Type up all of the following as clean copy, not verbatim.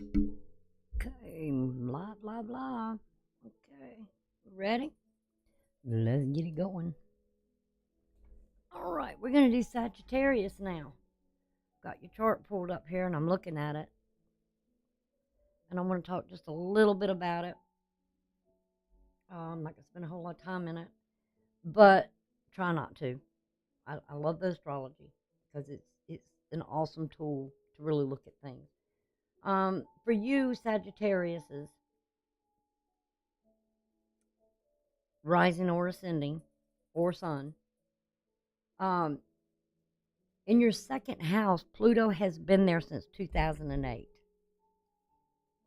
Okay, blah, blah, blah. Okay, ready? Let's get it going. All right, we're going to do Sagittarius now. Got your chart pulled up here and I'm looking at it. And I want to talk just a little bit about it. I'm not going to spend a whole lot of time in it, but try not to. I love the astrology because it's an awesome tool to really look at things. For you, Sagittariuses, rising or ascending, or sun, um, in your second house, Pluto has been there since 2008.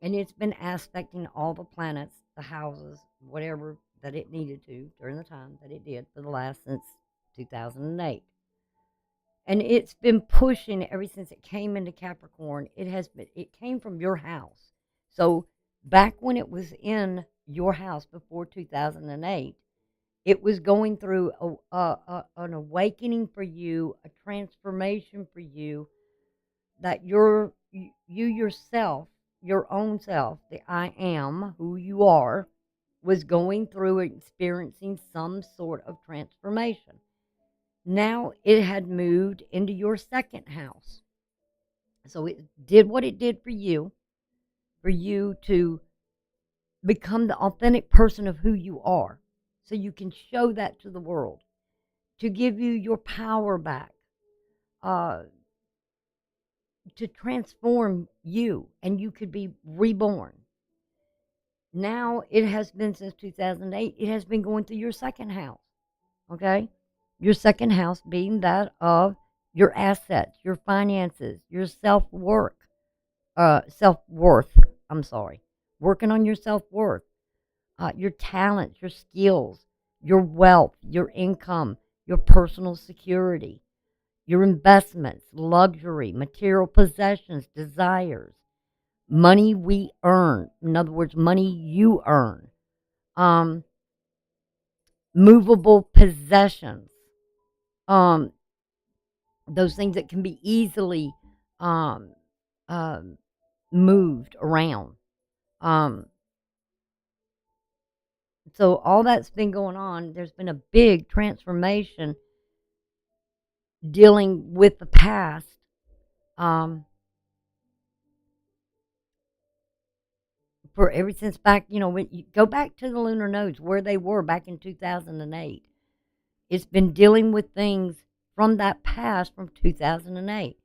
And it's been aspecting all the planets, the houses, whatever that it needed to during the time that it did for the last since 2008. And it's been pushing ever since it came into Capricorn. It came from your house. So back when it was in your house before 2008, it was going through an awakening for you, a transformation for you, that you yourself, your own self, the I am, who you are, was going through experiencing some sort of transformation. Now it had moved into your second house. So it did what it did for you to become the authentic person of who you are. So you can show that to the world, to give you your power back, uh, to transform you, and you could be reborn. Now it has been since 2008, it has been going through your second house, okay? Your second house being that of your assets, your finances, your self-worth, I'm sorry, working on your self-worth, your talents, your skills, your wealth, your income, your personal security, your investments, luxury, material possessions, desires, money we earn. In other words, money you earn. Um, movable possessions. Um, those things that can be easily um, um, moved around. Um, so all that's been going on. There's been a big transformation dealing with the past. Um, for ever since back, when you go back to the lunar nodes where they were back in 2008, it's been dealing with things from that past from 2008.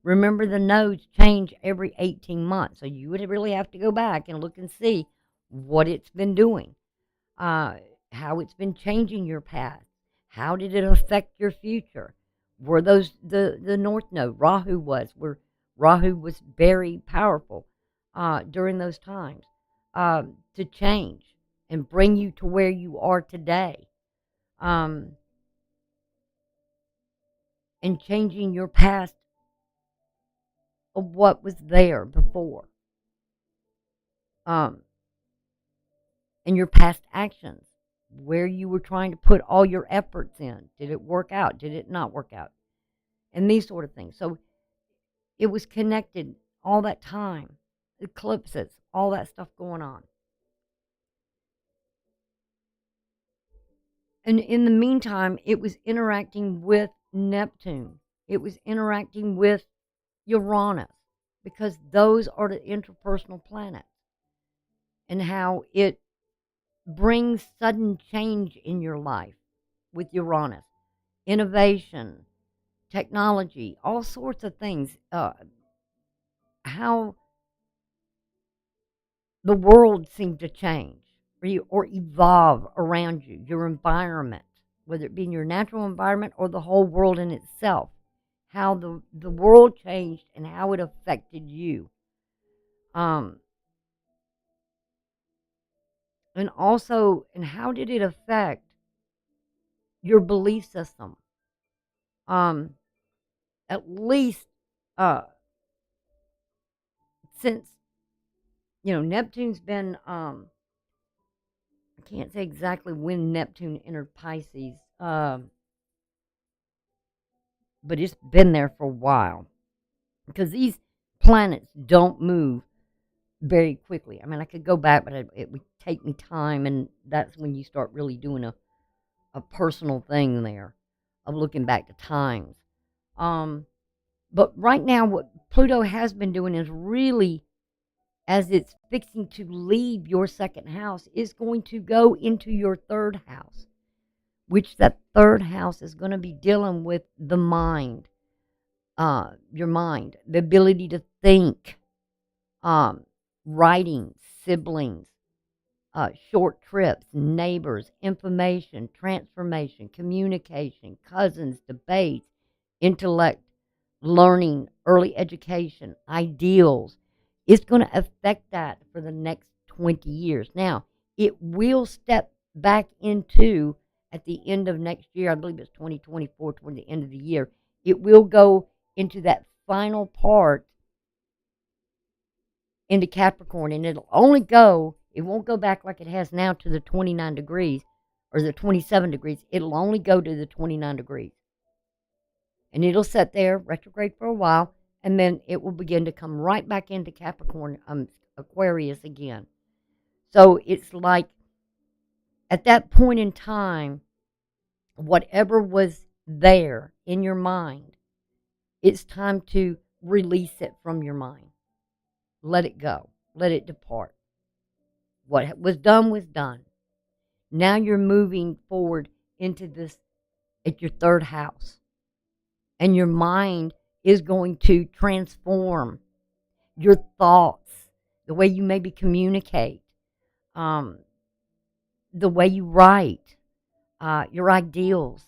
Remember, the nodes change every 18 months, so you would really have to go back and look and see what it's been doing, uh, how it's been changing your past, how did it affect your future. Were those the North Node? Where Rahu was very powerful during those times, to change and bring you to where you are today. Um, and changing your past of what was there before, um, and your past actions, where you were trying to put all your efforts in. Did it work out? Did it not work out? And these sort of things. So it was connected all that time, eclipses, all that stuff going on. And in the meantime, it was interacting with Neptune. It was interacting with Uranus, because those are the interpersonal planets, and how it brings sudden change in your life with Uranus, innovation, technology, all sorts of things. How the world seemed to change or evolve around you, your environment, whether it be in your natural environment or the whole world in itself. How the world changed and how it affected you. Um, and also, and how did it affect your belief system? Um, at least uh, since Neptune's been I can't say exactly when Neptune entered Pisces, but it's been there for a while, because these planets don't move very quickly. I mean, I could go back, but it would take me time, and that's when you start really doing a personal thing there of looking back to times. But right now, what Pluto has been doing is really, as it's fixing to leave your second house, is going to go into your third house, which that third house is going to be dealing with the mind, your mind, the ability to think, writing, siblings, short trips, neighbors, information, transformation, communication, cousins, debates, intellect, learning, early education, ideals. It's going to affect that for the next 20 years. Now, it will step back into, at the end of next year, I believe it's 2024, toward the end of the year, it will go into that final part into Capricorn, and it'll only go, it won't go back like it has now to the 29 degrees or the 27 degrees. It'll only go to the 29 degrees. And it'll sit there, retrograde for a while, and then it will begin to come right back into Capricorn, Aquarius again. So it's like, at that point in time, whatever was there in your mind, it's time to release it from your mind. Let it go. Let it depart. What was done was done. Now you're moving forward into this at your third house. And your mind is going to transform your thoughts, the way you maybe communicate, the way you write, your ideals.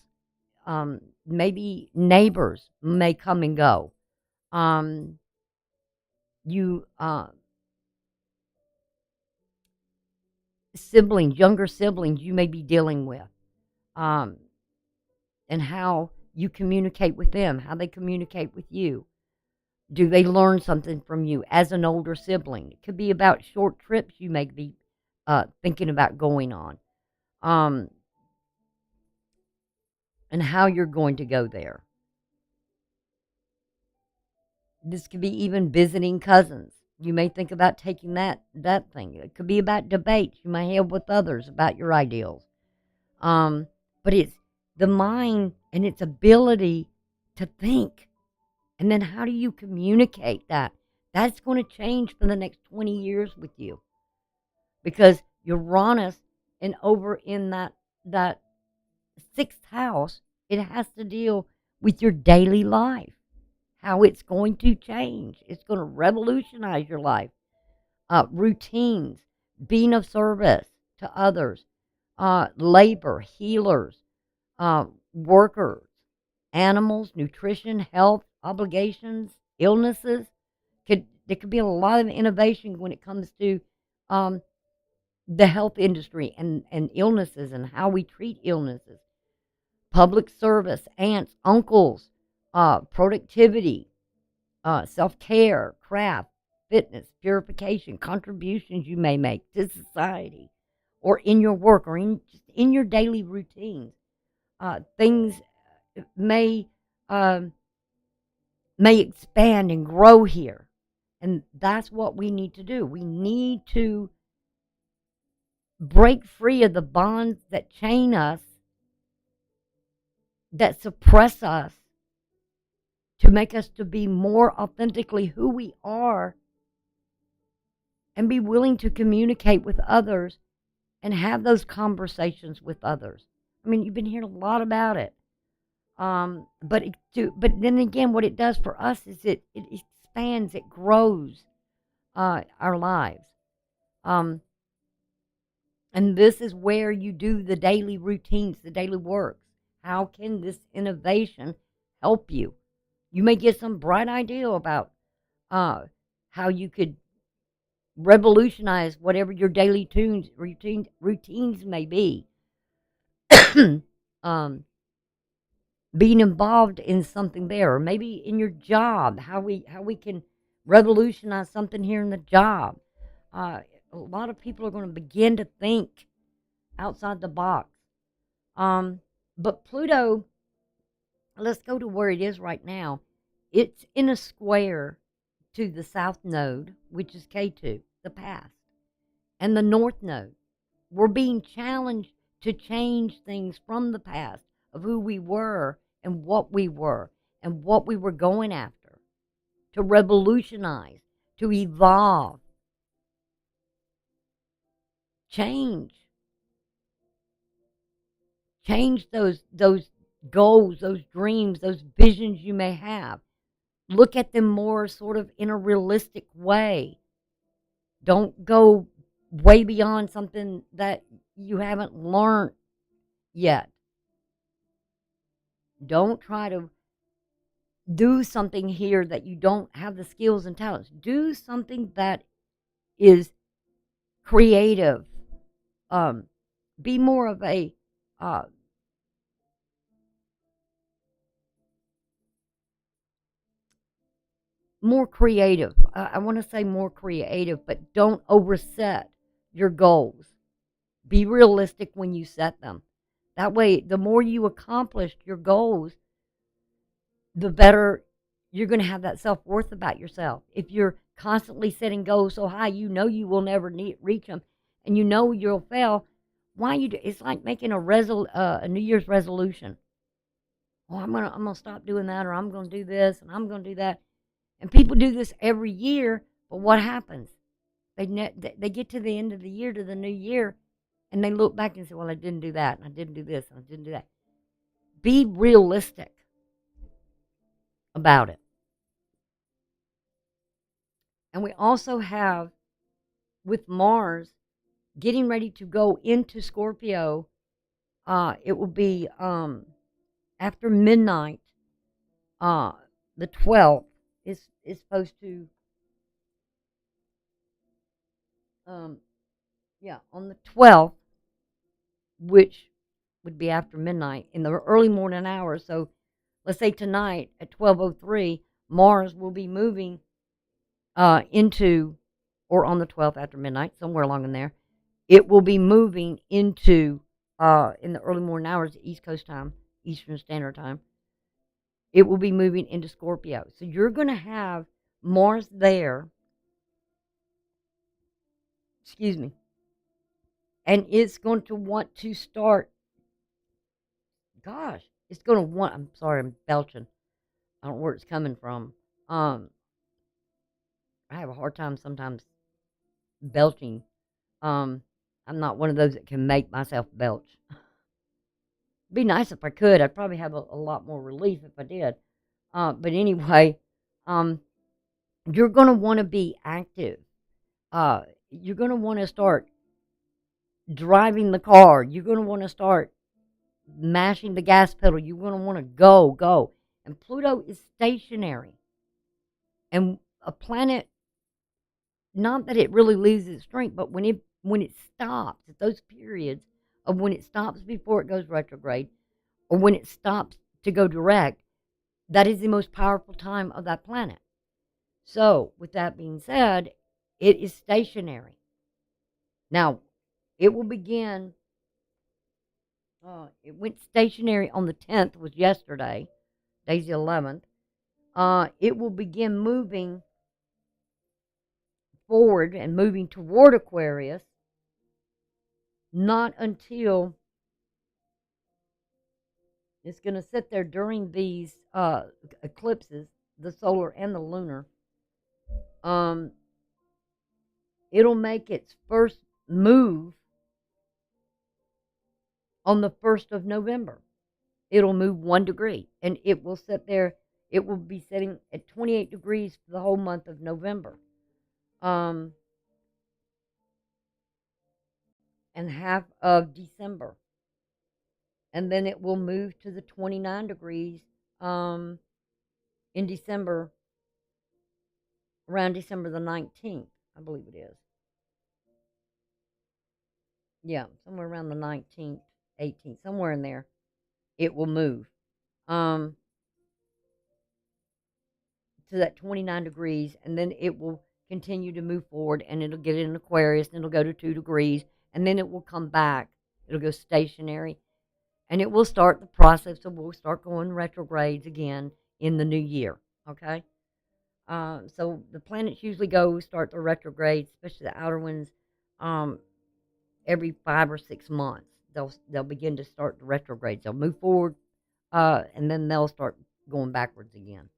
Maybe neighbors may come and go. Siblings, younger siblings you may be dealing with, and how you communicate with them, how they communicate with you. Do they learn something from you as an older sibling? It could be about short trips you may be thinking about going on, and how you're going to go there. This could be even visiting cousins. You may think about taking that thing. It could be about debates you may have with others about your ideals. But it's the mind and its ability to think. And then how do you communicate that? That's going to change for the next 20 years with you. Because Uranus, and over in that sixth house, it has to deal with your daily life. How it's going to change. It's going to revolutionize your life. Routines, being of service to others, labor, healers, workers, animals, nutrition, health, obligations, illnesses. There could be a lot of innovation when it comes to the health industry and illnesses and how we treat illnesses. Public service, aunts, uncles, productivity, self-care, craft, fitness, purification, contributions you may make to society or in your work or in your daily routines. Things may expand and grow here. And that's what we need to do. We need to break free of the bonds that chain us, that suppress us, to make us to be more authentically who we are, and be willing to communicate with others and have those conversations with others. I mean, you've been hearing a lot about it. But then again, what it does for us is it expands, it grows our lives. And this is where you do the daily routines, the daily works. How can this innovation help you? You may get some bright idea about how you could revolutionize whatever your daily routines may be. Being involved in something there, or maybe in your job, how we can revolutionize something here in the job. A lot of people are going to begin to think outside the box. But Pluto, let's go to where it is right now. It's in a square to the south node, which is K2, the past. And the North Node, we're being challenged to change things from the past of who we were and what we were going after, to revolutionize, to evolve, change those goals, those dreams, those visions you may have. Look at them more sort of in a realistic way. Don't go way beyond something that you haven't learned yet. Don't try to do something here that you don't have the skills and talents. Do something that is creative. Be more of a more creative. I want to say more creative, but don't overset your goals. Be realistic when you set them. That way, the more you accomplish your goals, the better you're going to have that self-worth about yourself. If you're constantly setting goals so high, you know you will never reach them, and you know you'll fail. Why you do? It's like making a New Year's resolution. Oh, I'm gonna stop doing that, or I'm gonna do this, and I'm gonna do that. And people do this every year, but what happens? They get to the end of the year, to the new year, and they look back and say, well, I didn't do that, and I didn't do this, and I didn't do that. Be realistic about it. And we also have, with Mars getting ready to go into Scorpio, it will be after midnight, the 12th is supposed to, on the 12th, which would be after midnight, in the early morning hours. So let's say tonight at 12:03, Mars will be moving into, or on the 12th after midnight, somewhere along in there, it will be moving into, in the early morning hours, East Coast time, Eastern Standard Time, it will be moving into Scorpio. So you're going to have Mars there, and it's going to want to start, it's going to want, I'm sorry, I'm belching. I don't know where it's coming from. I have a hard time sometimes belching. I'm not one of those that can make myself belch. It'd be nice if I could. I'd probably have a lot more relief if I did. But anyway, you're going to want to be active. You're going to want to start driving the car. You're going to want to start mashing the gas pedal. You're going to want to go. And Pluto is stationary. And a planet, not that it really loses its strength, but when it stops, at those periods of when it stops before it goes retrograde, or when it stops to go direct, that is the most powerful time of that planet. So, with that being said, it is stationary. Now, it will begin, it went stationary on the 10th, was yesterday, today's the 11th. It will begin moving forward and moving toward Aquarius, not until it's going to sit there during these eclipses, the solar and the lunar. It'll make its first move on the 1st of November. It'll move 1 degree, and it will sit there. It will be sitting at 28 degrees for the whole month of November. And half of December. And then it will move to the 29 degrees in December, around December the 19th, I believe it is. Yeah, somewhere around the 19th, 18th, somewhere in there, it will move to that 29 degrees, and then it will continue to move forward, and it'll get in Aquarius, and it'll go to 2 degrees, and then it will come back. It'll go stationary, and it will start the process, so we'll start going retrogrades again in the new year, okay? So the planets usually start the retrograde, especially the outer ones, um, every 5 or 6 months. They'll begin to start the retrogrades. They'll move forward, and then they'll start going backwards again.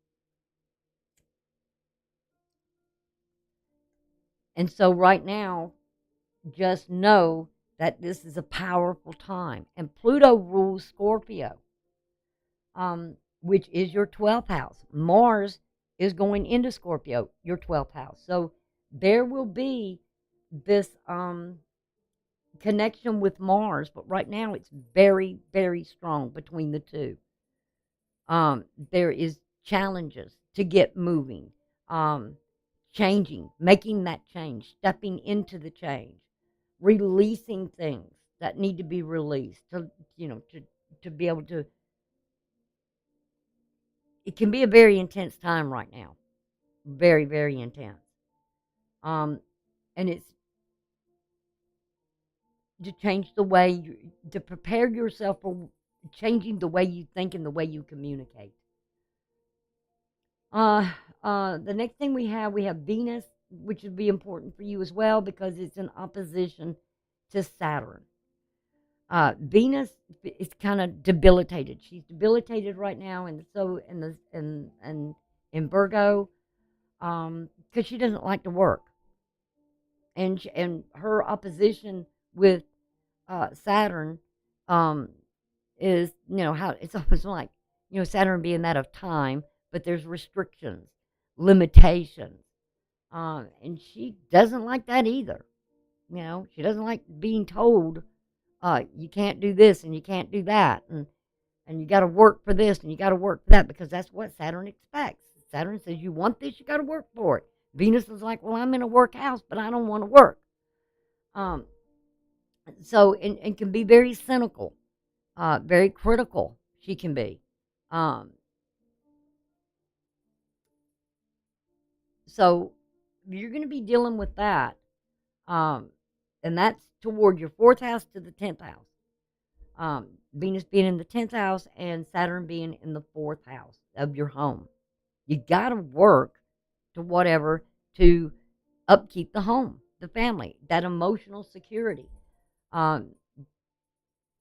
And so right now, just know that this is a powerful time. And Pluto rules Scorpio, which is your 12th house. Mars is going into Scorpio, your 12th house. So there will be this connection with Mars, but right now it's very, very strong between the two. There is challenges to get moving, changing, making that change, stepping into the change, releasing things that need to be released to be able to. It can be a very intense time right now, very, very intense. And it's to change the way to prepare yourself for changing the way you think and the way you communicate. The next thing we have Venus, which would be important for you as well because it's in opposition to Saturn. Venus is kind of debilitated. She's debilitated right now, and so in Virgo, because she doesn't like to work, and her opposition with Saturn is how it's almost like Saturn being that of time, but there's restrictions, limitations, and she doesn't like that either. She doesn't like being told you can't do this and you can't do that, and you got to work for this and you got to work for that, because that's what Saturn expects. Saturn says you want this, you got to work for it. Venus is like, well, I'm in a work house, but I don't want to work. So and can be very cynical, very critical. She can be. So you're going to be dealing with that, and that's toward your 4th house to the 10th house. Venus being in the 10th house and Saturn being in the 4th house of your home. You got to work to upkeep the home, the family, that emotional security.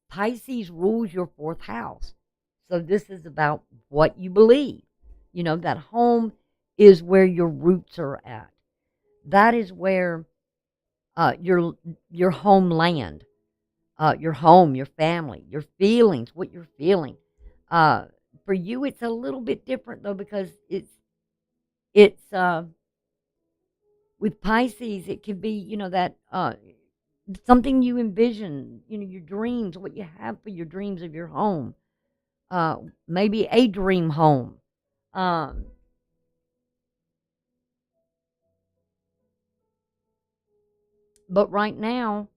Pisces rules your 4th house. So this is about what you believe. That home is where your roots are at. That is where your homeland, your home, your family, your feelings, what you're feeling. For you, it's a little bit different though, because it's with Pisces, it could be that something you envision, your dreams, what you have for your dreams of your home. Maybe a dream home. But right now,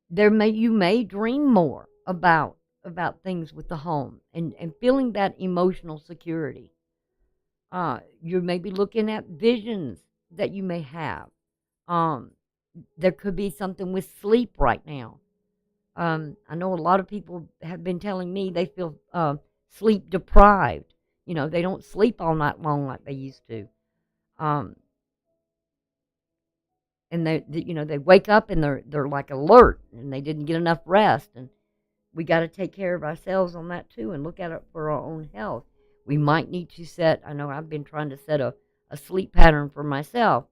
you may dream more about things with the home and feeling that emotional security. You may be looking at visions that you may have. There could be something with sleep right now. I know a lot of people have been telling me they feel sleep deprived. They don't sleep all night long like they used to. And they wake up and they're like alert, and they didn't get enough rest. And we got to take care of ourselves on that too, and look at it for our own health. We might need to I know I've been trying to set a sleep pattern for myself,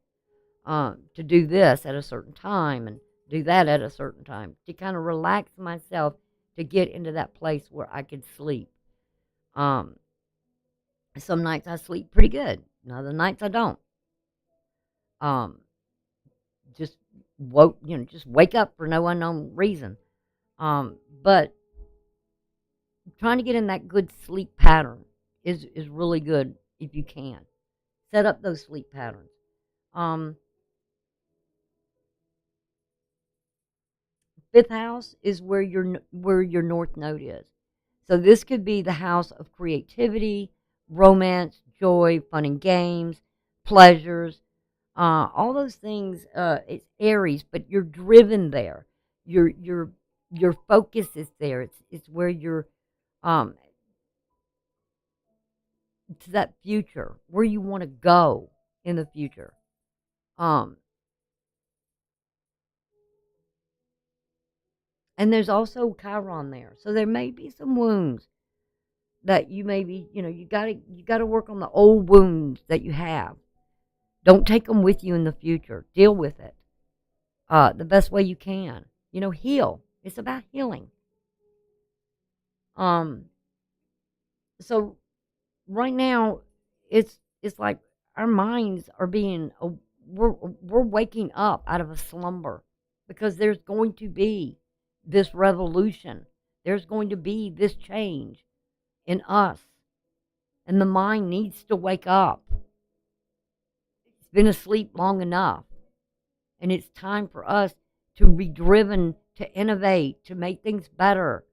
to do this at a certain time and do that at a certain time, to kind of relax myself, to get into that place where I could sleep. Some nights I sleep pretty good, and other nights I don't. Just just wake up for no unknown reason. But trying to get in that good sleep pattern is really good if you can. Set up those sleep patterns. 5th house is where your north node is. So this could be the house of creativity, romance, joy, fun and games, pleasures, all those things. It's Aries, but you're driven there. Your focus is there. It's where to that future, where you want to go in the future. And there's also Chiron there, so there may be some wounds that you maybe, you gotta work on the old wounds that you have. Don't take them with you in the future. Deal with it the best way you can. Heal. It's about healing. Um, so right now, it's like our minds are being we're waking up out of a slumber, because there's going to be this revolution. There's going to be this change in us, and the mind needs to wake up. It's been asleep long enough, and it's time for us to be driven to innovate, to make things better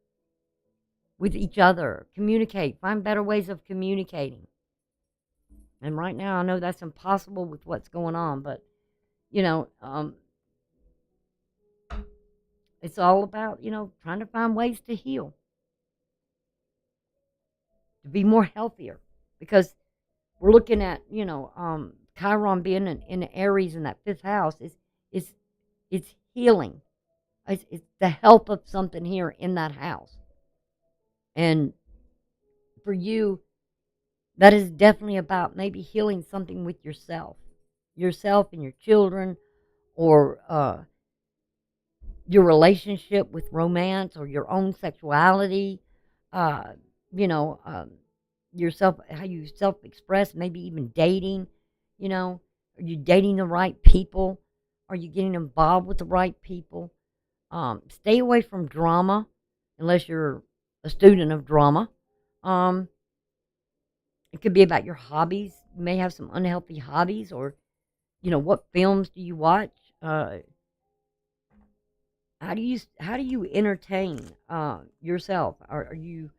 with each other, communicate, find better ways of communicating. And right now, I know that's impossible with what's going on, but it's all about trying to find ways to heal, to be more healthier, because we're looking at Chiron being in Aries in that fifth house is it's healing. It's the health of something here in that house, and for you, that is definitely about maybe healing something with yourself and your children, or your relationship with romance, or your own sexuality, uh, you know, um, yourself, how you self express, maybe even dating. Are you dating the right people? Are you getting involved with the right people? Stay away from drama unless you're a student of drama. Um, it could be about your hobbies. You may have some unhealthy hobbies, or what films do you watch? Uh, how do you entertain yourself? Are you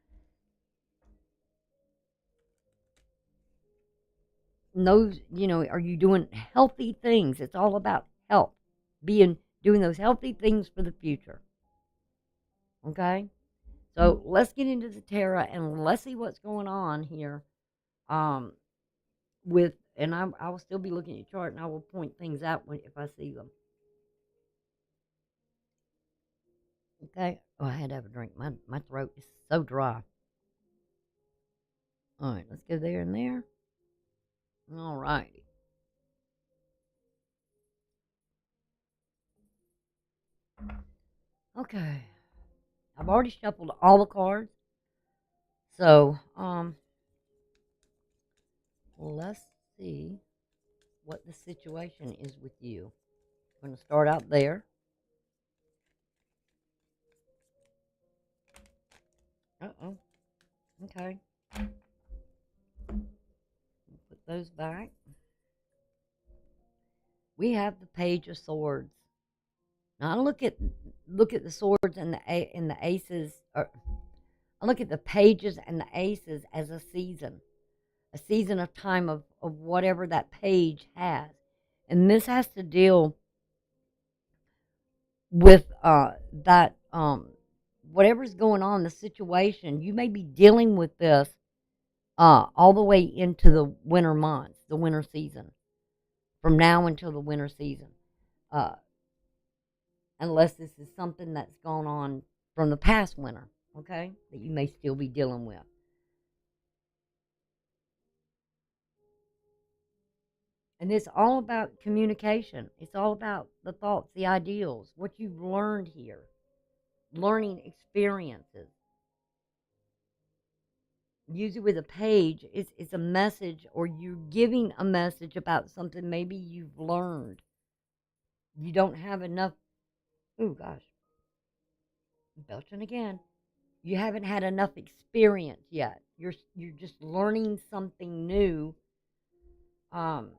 are you doing healthy things? It's all about health, being doing those healthy things for the future. Okay, so let's get into the tarot and let's see what's going on here. Um, and I will still be looking at your chart, and I will point things out if I see them. Okay. Oh, I had to have a drink. My throat is so dry. All right, let's go there and there. All right. Okay. I've already shuffled all the cards. So, let's see what the situation is with you. I'm going to start out there. Uh-oh. Okay. Put those back. We have the Page of Swords. Now, I look at the swords and the aces. I look at the pages and the aces as a season of time of whatever that page has. And this has to deal with that whatever's going on, the situation. You may be dealing with this all the way into the winter months, the winter season, from now until the winter season. Uh, unless this is something that's gone on from the past winter, okay, that you may still be dealing with. And it's all about communication. It's all about the thoughts, the ideals, what you've learned here, learning experiences. Usually with a page, it's a message, or you're giving a message about something maybe you've learned. You don't have enough. Oh, gosh. I'm belching again. You haven't had enough experience yet. You're just learning something new. Um,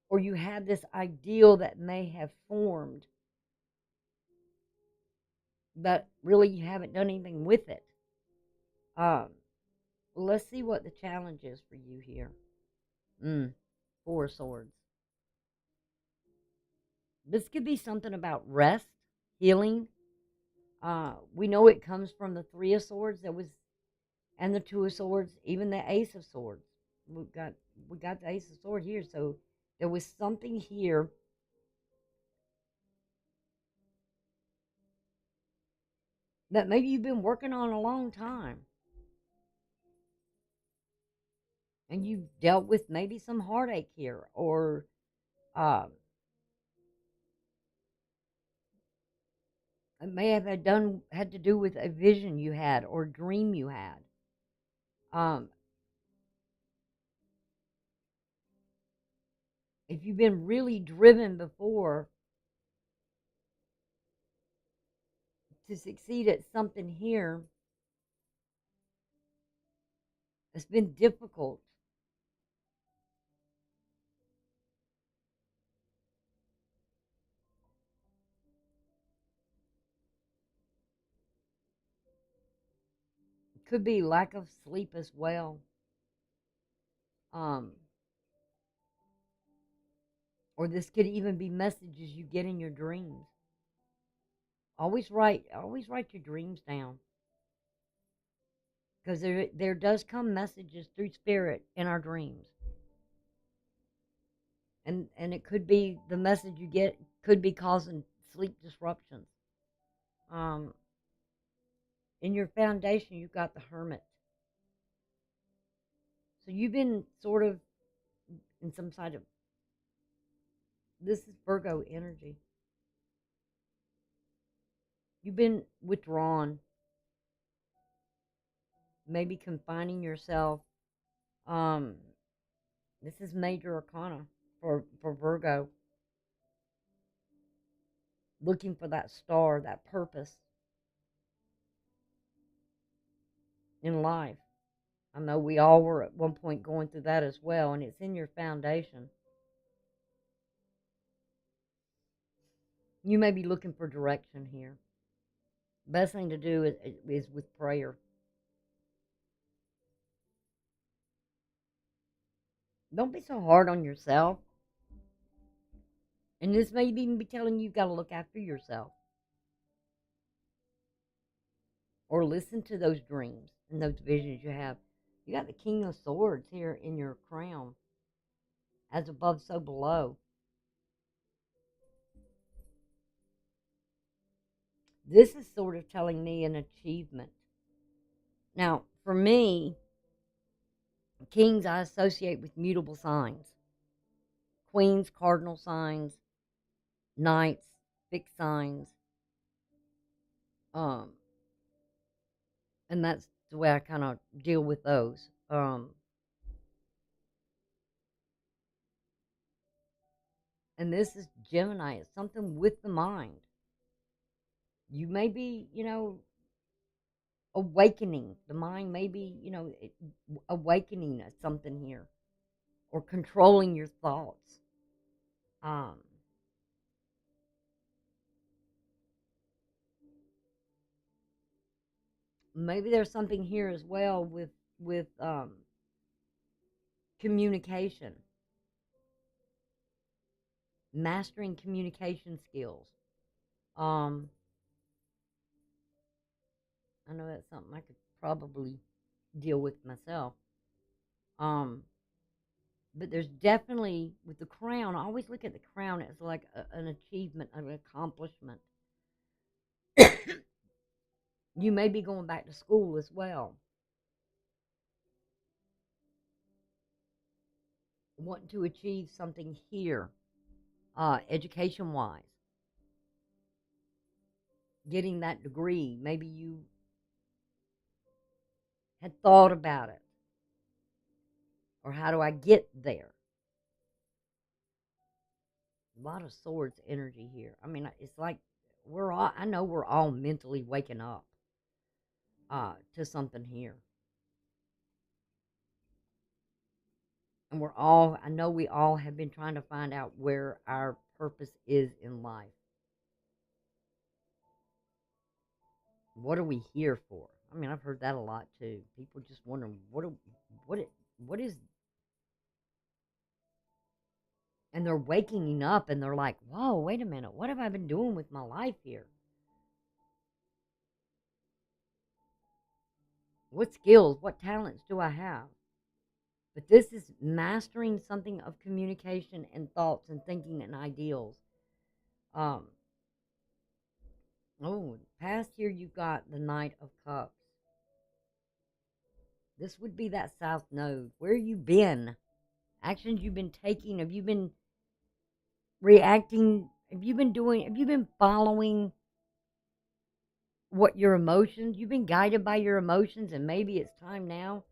or you have this ideal that may have formed, but really you haven't done anything with it. Um, let's see what the challenge is for you here. Four of Swords. This could be something about rest, healing. We know it comes from the Three of Swords. and the Two of Swords, even the Ace of Swords. We got the Ace of Swords here, so there was something here that maybe you've been working on a long time. And you've dealt with maybe some heartache here, or it may have had to do with a vision you had or dream you had. If you've been really driven before to succeed at something here, it's been difficult. It could be lack of sleep as well. Or this could even be messages you get in your dreams. Always write your dreams down, because there does come messages through spirit in our dreams. And it could be the message you get could be causing sleep disruptions. In your foundation, you've got the Hermit. So you've been sort of in some side of, this is Virgo energy. You've been withdrawn, maybe confining yourself. This is major arcana for Virgo. Looking for that star, that purpose in life. I know we all were at one point going through that as well, and it's in your foundation. You may be looking for direction here. Best thing to do is with prayer. Don't be so hard on yourself. And this may even be telling you you've got to look after yourself. Or listen to those dreams and those visions you have. You got the King of Swords here in your crown. As above, so below. This is sort of telling me an achievement. Now, for me, kings I associate with mutable signs. Queens, cardinal signs. Knights, fixed signs. And that's the way I kind of deal with those. And this is Gemini. It's something with the mind. You may be, awakening. The mind may be, awakening at something here. Or controlling your thoughts. Maybe there's something here as well with communication. Mastering communication skills. I know that's something I could probably deal with myself. But there's definitely, with the crown, I always look at the crown as like an achievement, an accomplishment. You may be going back to school as well. Wanting to achieve something here, education-wise. Getting that degree. Maybe you had thought about it. Or how do I get there? A lot of swords energy here. I mean, it's like I know we're all mentally waking up to something here. And I know we all have been trying to find out where our purpose is in life. What are we here for? I mean, I've heard that a lot too. People just wondering what is, and they're waking up and they're like, whoa, wait a minute, what have I been doing with my life here? What skills, what talents do I have? But this is mastering something of communication and thoughts and thinking and ideals. Um, past here you've got the Knight of Cups. This would be that South Node. Where you been? Actions you've been taking. Have you been reacting? Have you been following what your emotions? You've been guided by your emotions, and maybe it's time now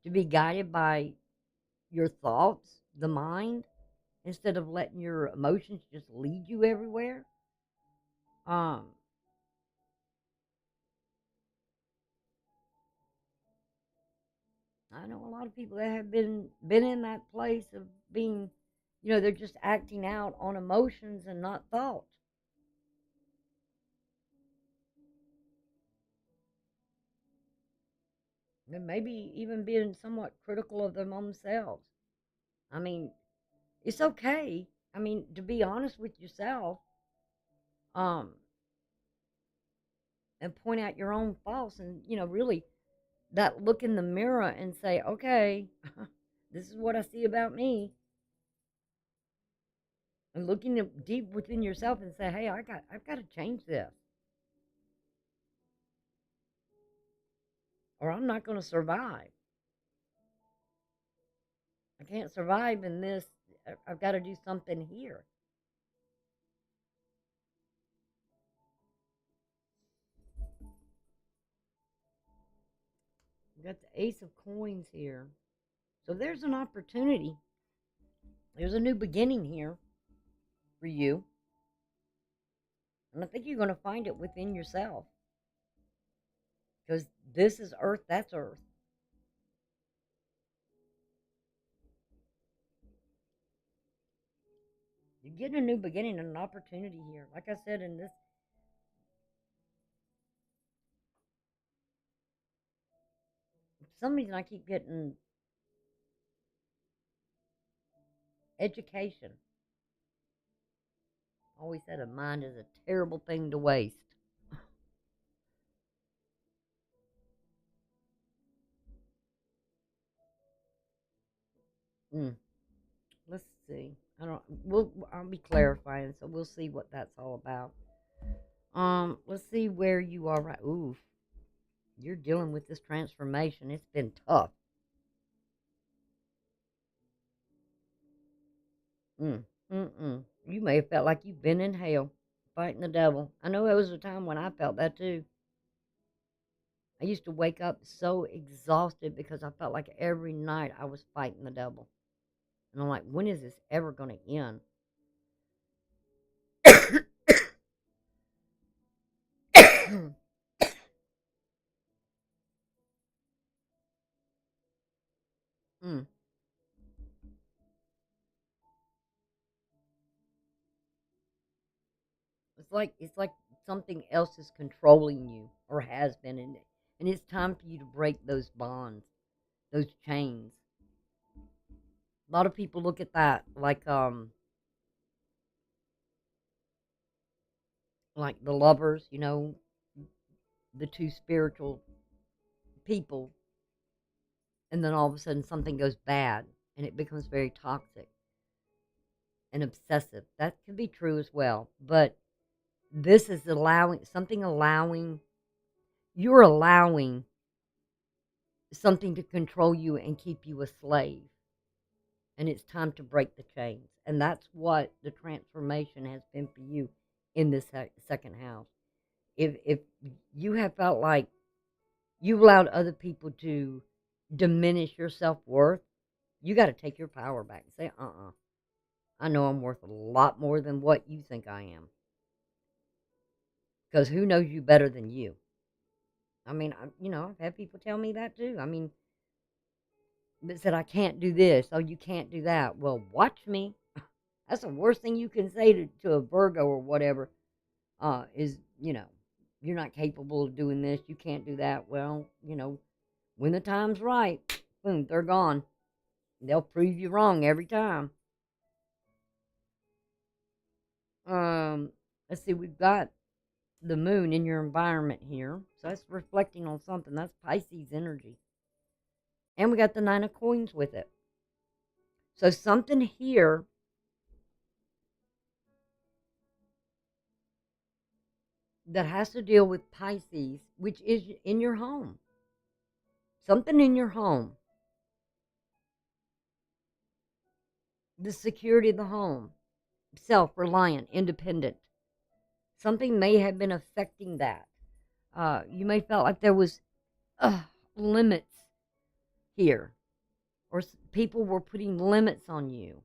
to be guided by your thoughts, the mind, instead of letting your emotions just lead you everywhere. Um, I know a lot of people that have been in that place of being, they're just acting out on emotions and not thought. And maybe even being somewhat critical of them themselves. I mean, it's okay. I mean, to be honest with yourself, um, and point out your own faults, and really that look in the mirror and say, okay, this is what I see about me, and looking deep within yourself and say, hey, I've got to change this, or I'm not going to survive. I can't survive in this. I've got to do something here. We've got the Ace of Coins here. So there's an opportunity. There's a new beginning here for you. And I think you're going to find it within yourself. Because this is Earth, that's Earth. You're getting a new beginning and an opportunity here. Like I said, in this, for some reason I keep getting education. I always said a mind is a terrible thing to waste. Mm. Let's see. I'll be clarifying, so we'll see what that's all about. Let's see where you are right. Ooh, you're dealing with this transformation. It's been tough. Mm, mm. You may have felt like you've been in hell fighting the devil. I know there was a time when I felt that too. I used to wake up so exhausted because I felt like every night I was fighting the devil. And I'm like, when is this ever going to end? Mm. It's like something else is controlling you or has been, and it's time for you to break those bonds, those chains. A lot of people look at that like the lovers, the two spiritual people, and then all of a sudden something goes bad and it becomes very toxic and obsessive. That can be true as well, but this is allowing you're allowing something to control you and keep you a slave, and it's time to break the chains. And that's what the transformation has been for you in this second house. If you have felt like you've allowed other people to diminish your self-worth, you got to take your power back and say, I know I'm worth a lot more than what you think I am, because who knows you better than you? I mean, I've had people tell me that too. I mean, that said, I can't do this. Oh, you can't do that. Well, watch me. That's the worst thing you can say to a Virgo or whatever, is, you're not capable of doing this. You can't do that. Well, when the time's right, boom, they're gone. They'll prove you wrong every time. Um, let's see, we've got the moon in your environment here. So that's reflecting on something. That's Pisces energy. And we got the 9 of coins with it. So something here that has to deal with Pisces, which is in your home. Something in your home. The security of the home. Self-reliant, independent. Something may have been affecting that. You may felt like there was limits here. Or people were putting limits on you.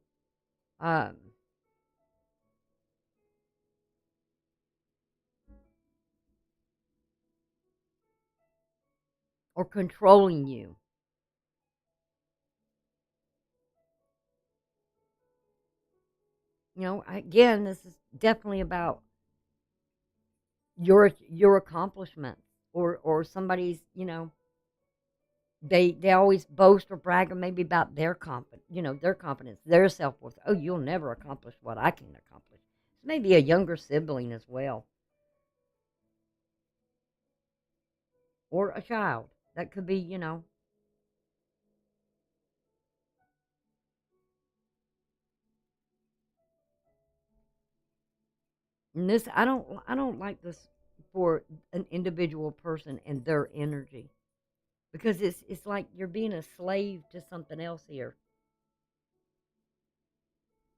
Or controlling you. You know, again, this is definitely about your accomplishments, or somebody's, you know, they always boast or brag maybe about their their confidence, their self-worth. Oh, you'll never accomplish what I can accomplish. Maybe a younger sibling as well, or a child. That could be, you know. And this, I don't like this for an individual person and their energy, because it's like you're being a slave to something else here.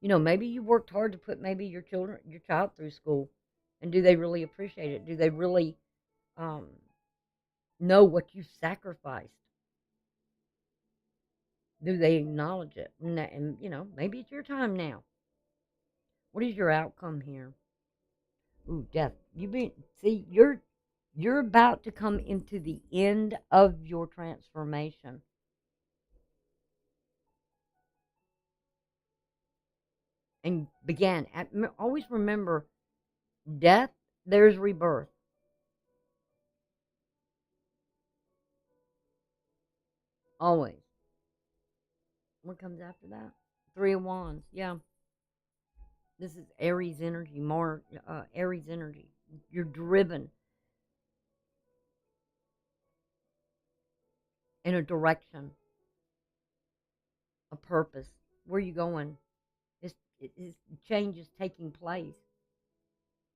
You know, maybe you worked hard to put maybe your child through school, and do they really appreciate it? Do they really um, know what you sacrificed? Do they acknowledge it? And you know, maybe it's your time now. What is your outcome here? Ooh, death. You're about to come into the end of your transformation. And began. Always remember, death, there's rebirth. Always. What comes after that? 3 of Wands. Yeah. This is Aries energy, more Aries energy. You're driven in a direction, a purpose. Where are you going? It's change is taking place.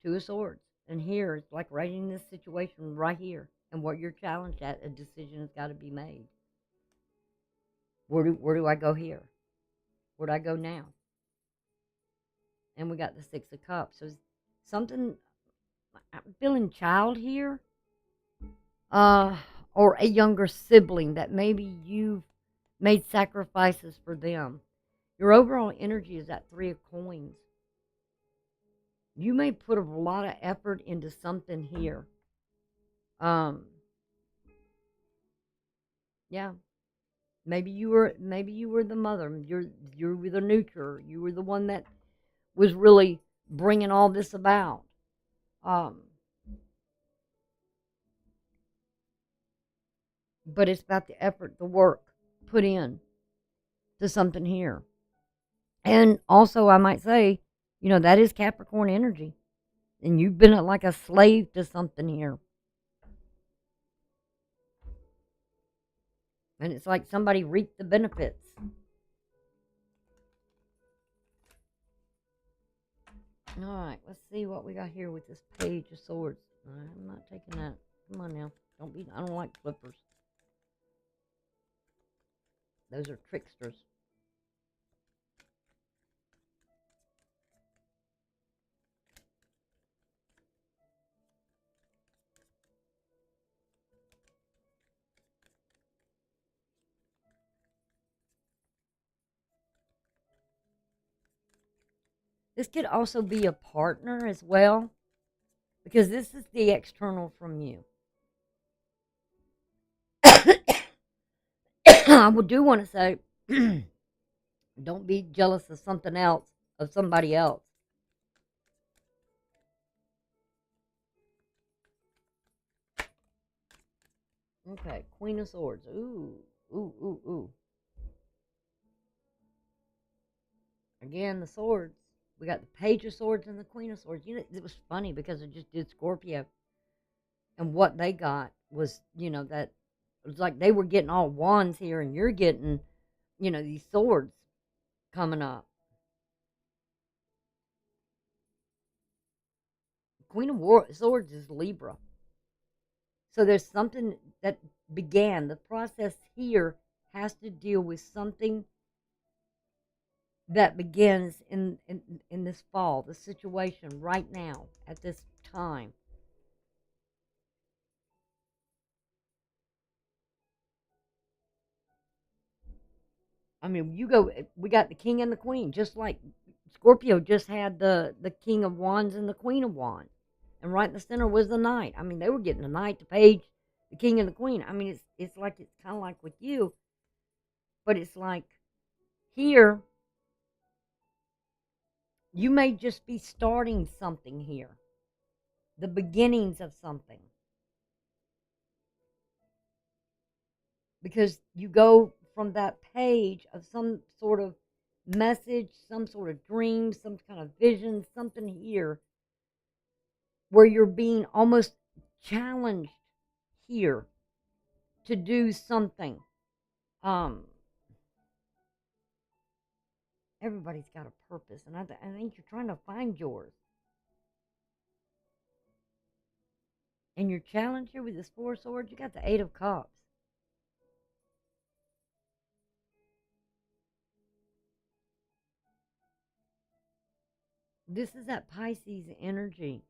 2 of Swords. And here, it's like right in this situation right here. And what you're challenged at, a decision has got to be made. Where do I go here? Where do I go now? And we got the 6 of Cups. So something, I'm feeling child here. Or a younger sibling that maybe you've made sacrifices for them. Your overall energy is that 3 of Coins. You may put a lot of effort into something here. Yeah. Maybe you were the mother. You were the nurturer. You were the one that was really bringing all this about. But it's about the effort, the work put in to something here. And also, I might say, you know, that is Capricorn energy. And you've been like a slave to something here. And it's like somebody reaped the benefits. All right, let's see what we got here with this Page of Swords. I'm not taking that. Come on now. I don't like flippers. Those are tricksters. This could also be a partner as well, because this is the external from you. I do want to say, don't be jealous of something else, of somebody else. Okay, Queen of Swords. Ooh, ooh, ooh, ooh. Again, the swords. We got the Page of Swords and the Queen of Swords. You know, it was funny because I just did Scorpio, and what they got was, that it was like they were getting all wands here, and you're getting, these swords coming up. Queen of Swords is Libra. So there's something that began. The process here has to deal with something that begins in this fall, the situation right now, at this time. I mean, we got the king and the queen, just like Scorpio just had the king of wands and the queen of wands. And right in the center was the knight. I mean, they were getting the knight, the page, the king and the queen. I mean, it's kind of like with you, but it's like here, you may just be starting something here, the beginnings of something. Because you go from that page of some sort of message, some sort of dream, some kind of vision, something here where you're being almost challenged here to do something. Everybody's got a purpose, and I think you're trying to find yours. And your challenge here with this Four of Swords, you got the Eight of Cups. This is that Pisces energy.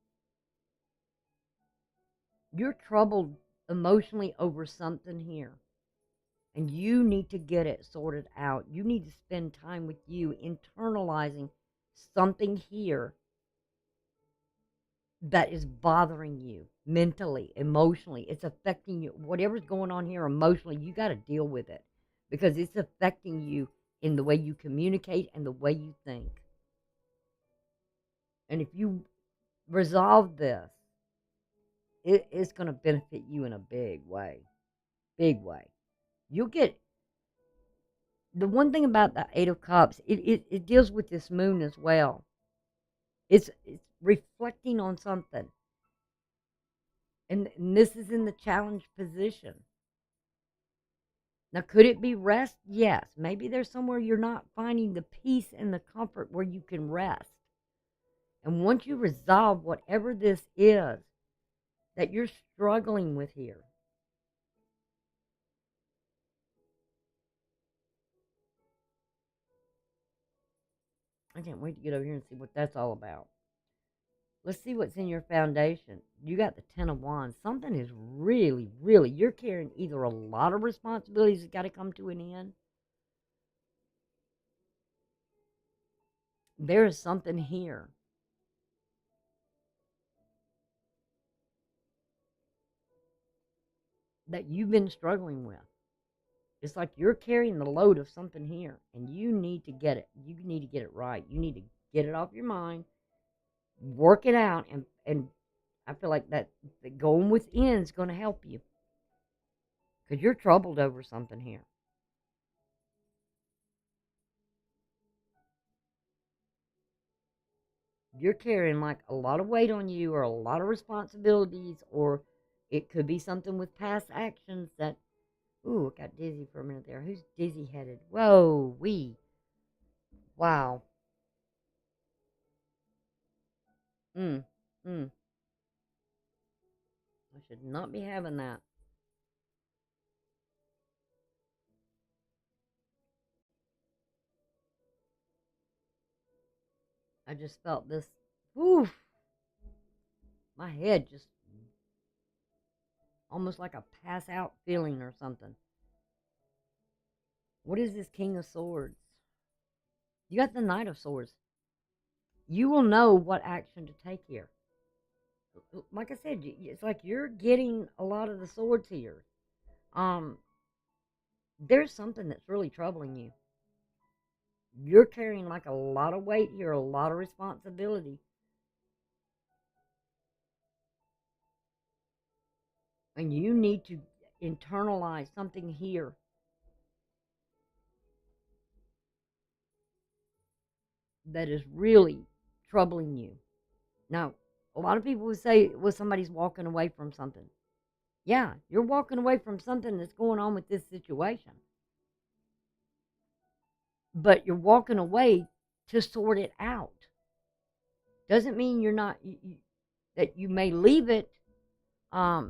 You're troubled emotionally over something here, and you need to get it sorted out. You need to spend time with you, internalizing something here that is bothering you mentally, emotionally. It's affecting you. Whatever's going on here emotionally, you got to deal with it because it's affecting you in the way you communicate and the way you think. And if you resolve this, it's going to benefit you in a big way. Big way. You'll get the one thing about the Eight of Cups, it deals with this moon as well. It's reflecting on something. And this is in the challenge position. Now, could it be rest? Yes. Maybe there's somewhere you're not finding the peace and the comfort where you can rest. And once you resolve whatever this is that you're struggling with here, I can't wait to get over here and see what that's all about. Let's see what's in your foundation. You got the Ten of Wands. Something is really, really, you're carrying either a lot of responsibilities that got to come to an end. There is something here that you've been struggling with. It's like you're carrying the load of something here, and you need to get it. You need to get it right. You need to get it off your mind, work it out, and I feel like that going within is going to help you because you're troubled over something here. You're carrying like a lot of weight on you, or a lot of responsibilities, or it could be something with past actions that. Ooh, I got dizzy for a minute there. Who's dizzy headed? Whoa, wow. Mm, mm. I should not be having that. I just felt this, woof, my head just almost like a pass out feeling or something. What is this King of Swords? You got the Knight of Swords. You will know what action to take here. Like I said, it's like you're getting a lot of the swords here. Um, there's something that's really troubling you. You're carrying like a lot of weight here, a lot of responsibility. And you need to internalize something here that is really troubling you. Now, a lot of people would say, well, somebody's walking away from something. Yeah, you're walking away from something that's going on with this situation. But you're walking away to sort it out. Doesn't mean you're not, that you may leave it, or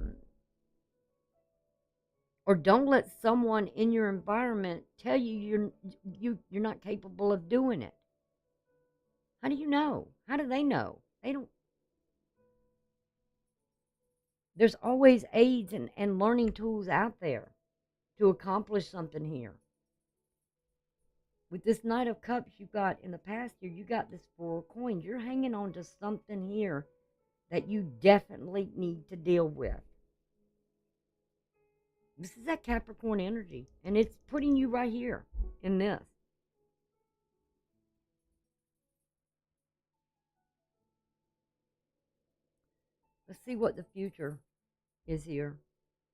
don't let someone in your environment tell you you're not capable of doing it. How do you know? How do they know? They don't. There's always aids and learning tools out there to accomplish something here. With this Knight of Cups you got in the past year, you got this Four of Coins. You're hanging on to something here that you definitely need to deal with. This is that Capricorn energy, and it's putting you right here in this. Let's see what the future is here.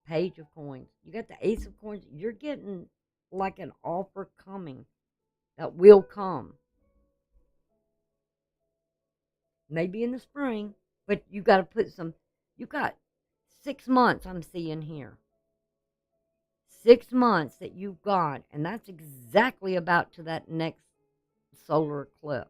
Page of Coins. You got the Ace of Coins. You're getting like an offer coming that will come. Maybe in the spring, but you got to put some, you got 6 months I'm seeing here. 6 months that you've got, and that's exactly about to that next solar eclipse.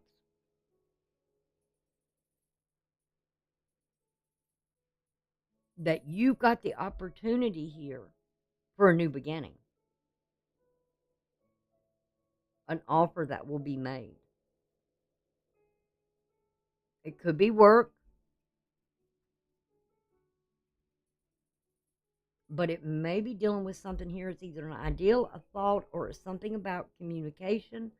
That you've got the opportunity here for a new beginning. An offer that will be made. It could be work, but it may be dealing with something here. It's either an ideal, a thought, or something about communication,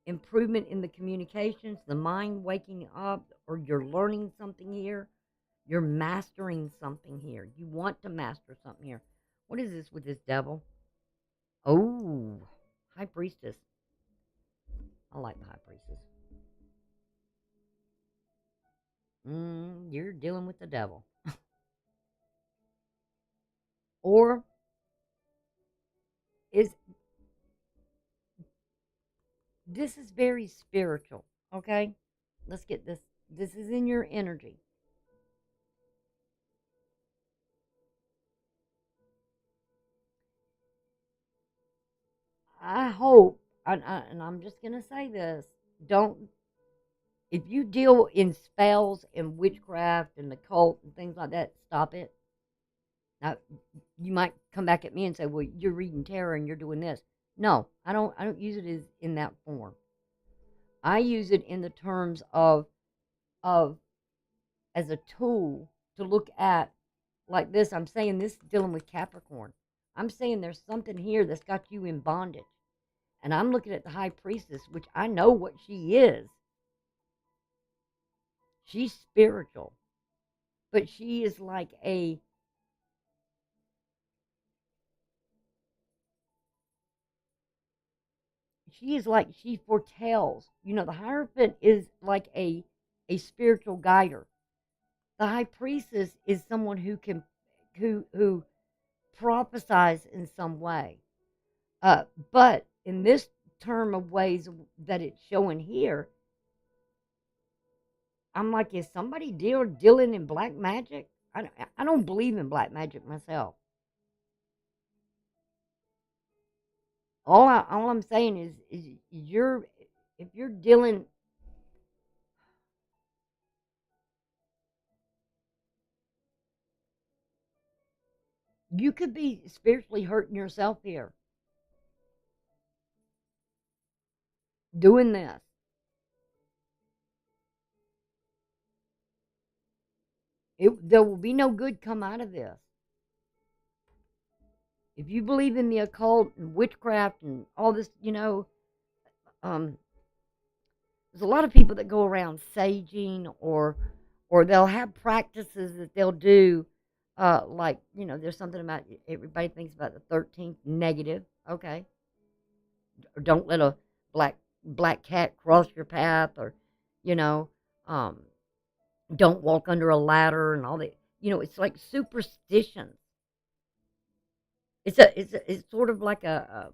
improvement in the communications, the mind waking up, or you're learning something here. You're mastering something here. You want to master something here. What is this with this devil? Oh, High Priestess. I like the High Priestess. You're dealing with the devil. Or is this is very spiritual, okay? Let's get this. This is in your energy. I hope, and I'm just going to say this, don't, if you deal in spells and witchcraft and the cult and things like that, stop it. Now, you might come back at me and say, well, you're reading tarot and you're doing this. No, I don't use it as in that form. I use it in the terms of as a tool to look at, like this. I'm saying this is dealing with Capricorn. I'm saying there's something here that's got you in bondage. And I'm looking at the High Priestess, which I know what she is. She's spiritual. But she is like she foretells. You know, the Hierophant is like a spiritual guider. The High Priestess is someone who prophesies in some way. But in this term of ways that it's showing here, I'm like, is somebody dealing in black magic? I don't believe in black magic myself. All I'm saying is if you're dealing, you could be spiritually hurting yourself here doing this. There will be no good come out of this. If you believe in the occult and witchcraft and all this, there's a lot of people that go around saging or they'll have practices that they'll do, like, there's something about, everybody thinks about the 13th negative, okay? Or don't let a black cat cross your path, or, don't walk under a ladder and all that. It's like superstitions. It's sort of like a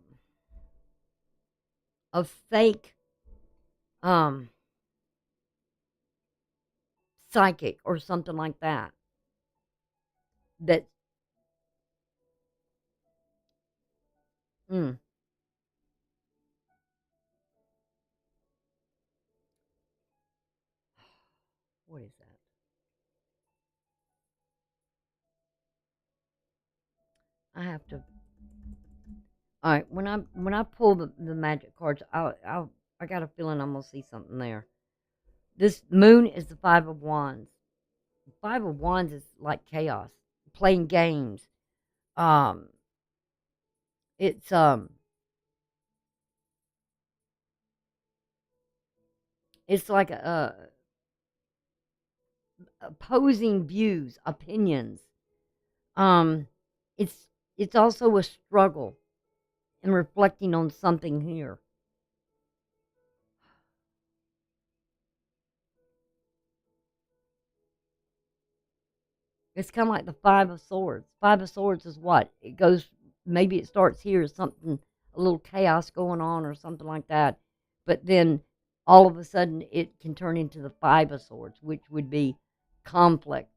fake um, psychic or something like that. That, mm, what is that? I have to. All right, when I pull the magic cards, I got a feeling I'm gonna see something there. This moon is the 5 of Wands. The 5 of Wands is like chaos, playing games. Um, it's it's like opposing views, opinions. Um, it's it's also a struggle and reflecting on something here. It's kind of like the 5 of Swords. 5 of Swords is what? It goes, maybe it starts here, something, a little chaos going on or something like that. But then all of a sudden it can turn into the 5 of Swords, which would be conflict.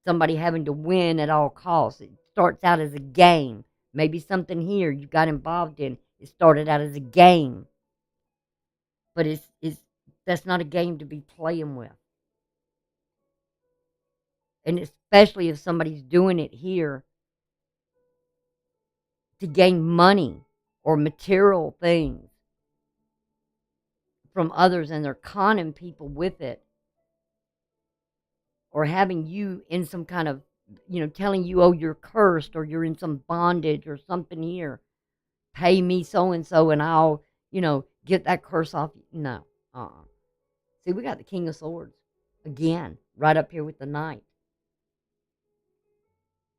Somebody having to win at all costs. It starts out as a game. Maybe something here you got involved in. It started out as a game. But it's that's not a game to be playing with. And especially if somebody's doing it here to gain money or material things from others, and they're conning people with it, or having you in some kind of, telling you, oh, you're cursed or you're in some bondage or something here. Pay me so and so and I'll, get that curse off. No. See, we got the King of Swords again, right up here with the Knight.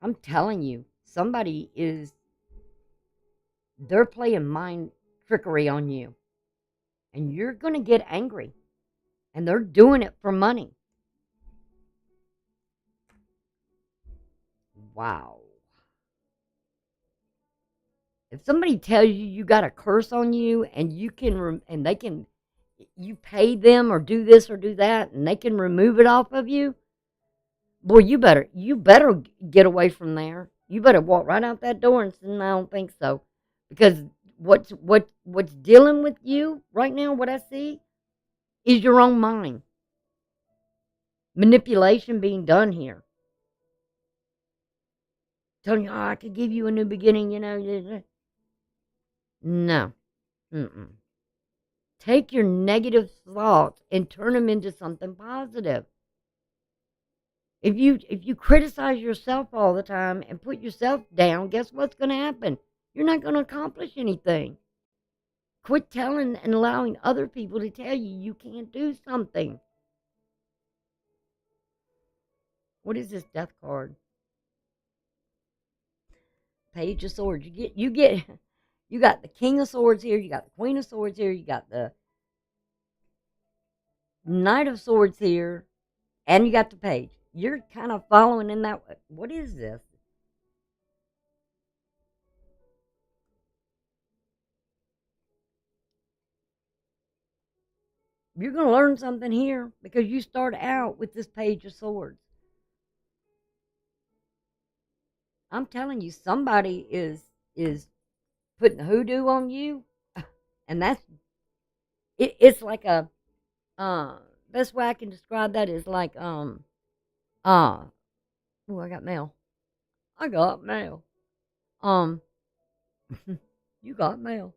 I'm telling you, they're playing mind trickery on you. And you're going to get angry. And they're doing it for money. Wow. If somebody tells you you got a curse on you and and they can, you pay them or do this or do that and they can remove it off of you, boy, you better get away from there. You better walk right out that door and say, I don't think so. Because what's dealing with you right now, what I see, is your own mind. Manipulation being done here. Telling you, oh, I could give you a new beginning, No. Mm-mm. Take your negative thoughts and turn them into something positive. If you criticize yourself all the time and put yourself down, guess what's going to happen? You're not going to accomplish anything. Quit telling and allowing other people to tell you you can't do something. What is this Death card? Page of Swords. You got the King of Swords here. You got the Queen of Swords here. You got the Knight of Swords here, and you got the Page. You're kind of following in that. What is this? You're going to learn something here because you start out with this Page of Swords. I'm telling you, somebody is putting hoodoo on you, and it's like a best way I can describe that is like oh, I got mail. I got mail. Um, you got mail.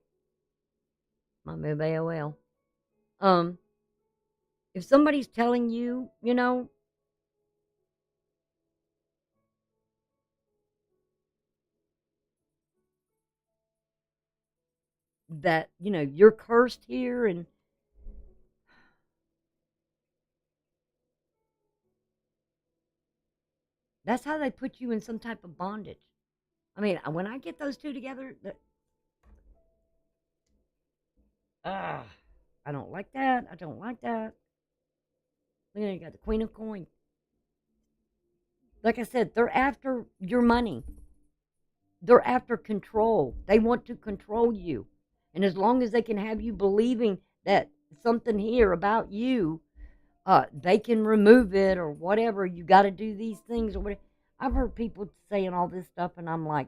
My move AOL. Um, if somebody's telling you, that you're cursed here, and that's how they put you in some type of bondage. I mean, when I get those two together, ah, I don't like that. I don't like that. You got the Queen of Coins. Like I said, they're after your money. They're after control. They want to control you. And as long as they can have you believing that something here about you, they can remove it or whatever. You got to do these things or whatever. I've heard people saying all this stuff, and I'm like,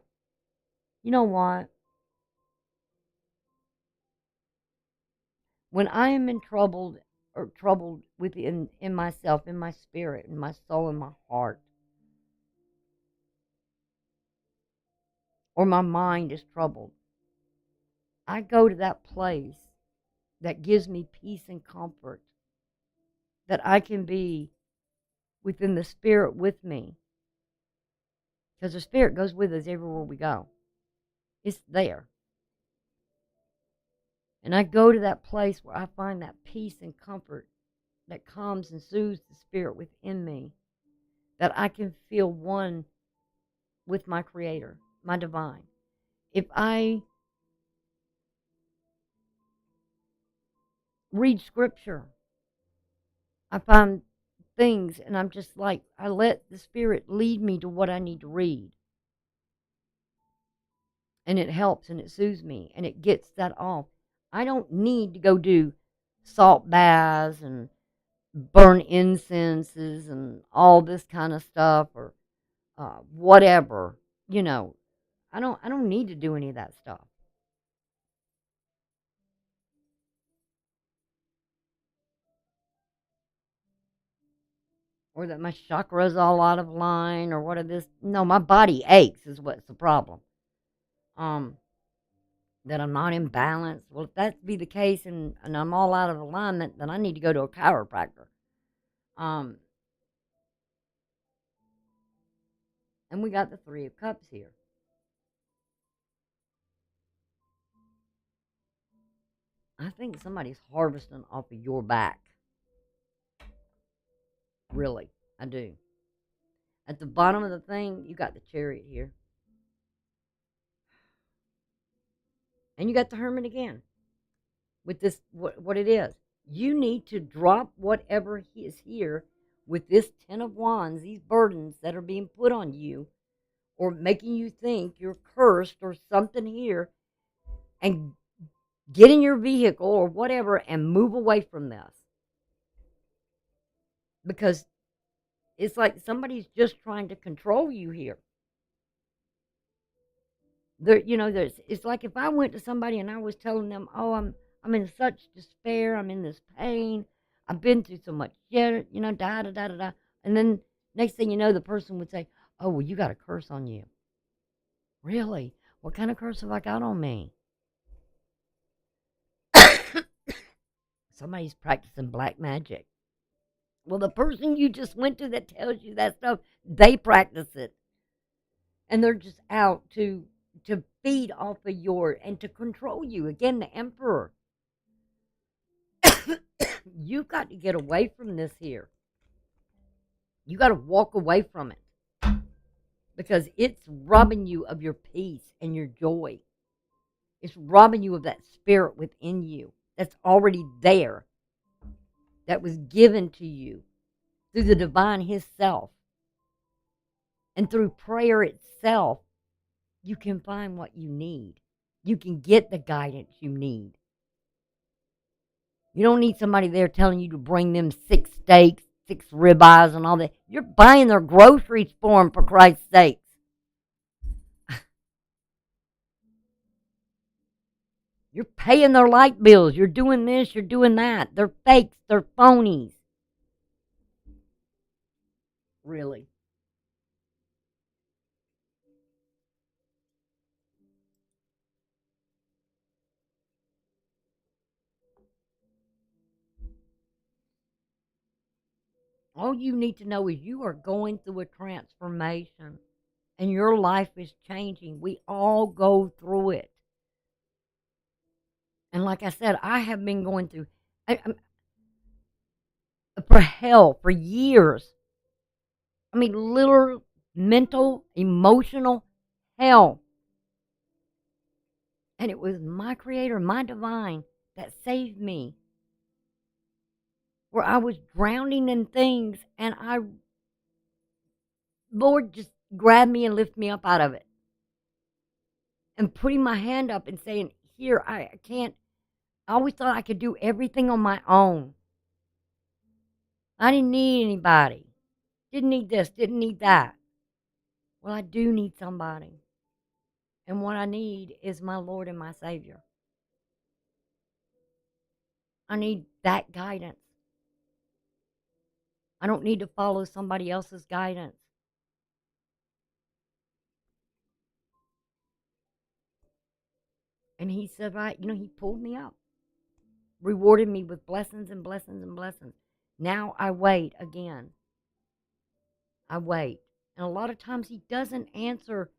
you know what? When I am in troubled within in myself, in my spirit, in my soul, in my heart, or my mind is troubled, I go to that place that gives me peace and comfort, that I can be within the spirit with me, because the spirit goes with us everywhere we go. It's there. And I go to that place where I find that peace and comfort that calms and soothes the spirit within me, that I can feel one with my Creator, my divine. If I read scripture, I find things and I'm just like, I let the spirit lead me to what I need to read. And it helps and it soothes me and it gets that off. I don't need to go do salt baths and burn incenses and all this kind of stuff or whatever. You know, I don't need to do any of that stuff. Or that my chakras all out of line or what of this. No, my body aches is what's the problem. Um, that I'm not in balance. Well, if that be the case and I'm all out of alignment, then I need to go to a chiropractor. Um, and we got the Three of Cups here. I think somebody's harvesting off of your back. Really, I do. At the bottom of the thing, you got the Chariot here. And you got the Hermit again. With this, what it is. You need to drop whatever is here with this Ten of Wands, these burdens that are being put on you or making you think you're cursed or something here, and get in your vehicle or whatever and move away from this. Because it's like somebody's just trying to control you here. It's like if I went to somebody and I was telling them, "Oh, I'm in such despair. I'm in this pain. I've been through so much, yeah, da da da da da," and then next thing you know, the person would say, "Oh, well, you got a curse on you." Really? What kind of curse have I got on me? Somebody's practicing black magic. Well, the person you just went to that tells you that stuff, they practice it, and they're just out to feed off of your and to control you. Again, the Emperor. You've got to get away from this here. You got to walk away from it because it's robbing you of your peace and your joy. It's robbing you of that spirit within you that's already there, that was given to you through the divine His self. And through prayer itself, you can find what you need. You can get the guidance you need. You don't need somebody there telling you to bring them 6 steaks, 6 ribeyes, and all that. You're buying their groceries for them, for Christ's sakes. You're paying their light bills. You're doing this, you're doing that. They're fakes, they're phonies. Really. All you need to know is you are going through a transformation and your life is changing. We all go through it. And like I said, I have been going through for hell for years. I mean, literal mental, emotional hell. And it was my Creator, my divine, that saved me. Where I was drowning in things and Lord just grabbed me and lifted me up out of it. And putting my hand up and saying, "Here, I can't, I always thought I could do everything on my own. I didn't need anybody. Didn't need this, didn't need that. Well, I do need somebody. And what I need is my Lord and my Savior. I need that guidance. I don't need to follow somebody else's guidance. And he said, right, he pulled me up, rewarded me with blessings and blessings and blessings. Now I wait again. I wait. And a lot of times he doesn't answer,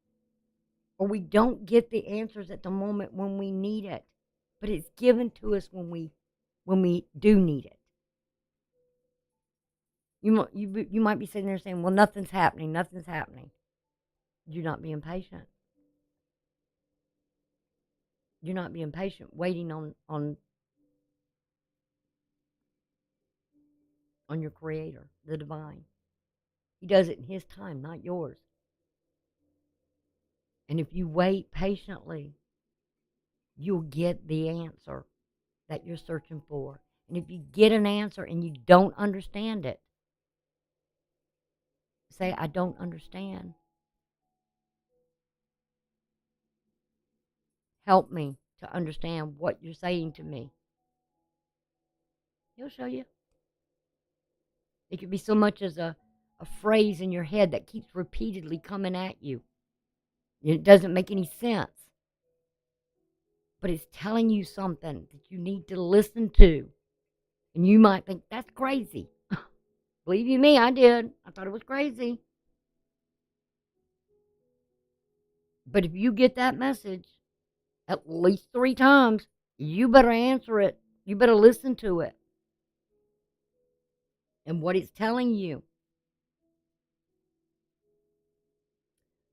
or we don't get the answers at the moment when we need it. But it's given to us when we do need it. You might be sitting there saying, well, nothing's happening, nothing's happening. You're not being patient. You're not being patient, waiting on your Creator, the divine. He does it in his time, not yours. And if you wait patiently, you'll get the answer that you're searching for. And if you get an answer and you don't understand it, say, I don't understand. Help me to understand what you're saying to me. He'll show you. It could be so much as a phrase in your head that keeps repeatedly coming at you. It doesn't make any sense. But it's telling you something that you need to listen to. And you might think, that's crazy. Believe you me, I did. I thought it was crazy. But if you get that message at least 3 times, you better answer it. You better listen to it. And what it's telling you.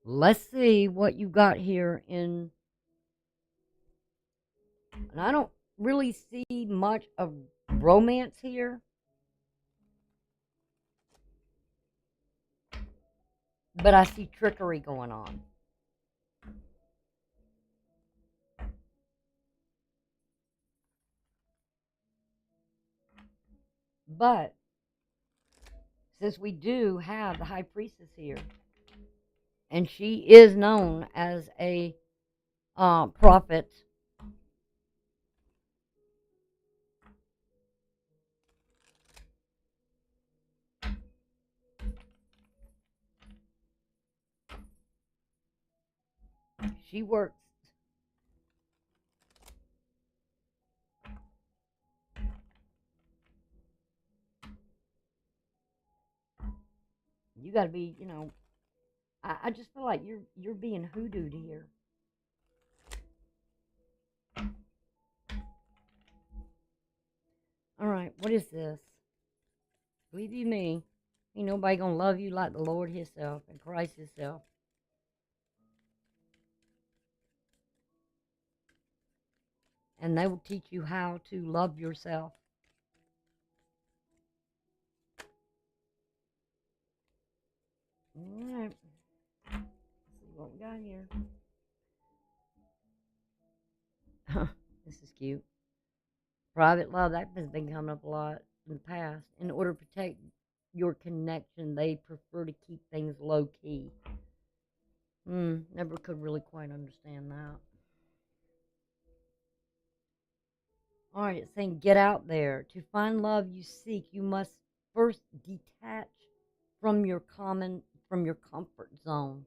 Let's see what you got here in. And I don't really see much of romance here. But I see trickery going on. But since we do have the High Priestess here, and she is known as a prophet, she works. You got to be, I just feel like you're being hoodooed here. All right, what is this? Believe you me, ain't nobody gonna love you like the Lord himself and Christ himself. And they will teach you how to love yourself. All right, let's see what we got here. This is cute. Private love, that has been coming up a lot in the past. In order to protect your connection, they prefer to keep things low key. Never could really quite understand that. All right, it's saying get out there. To find love you seek, you must first detach from your comfort zone.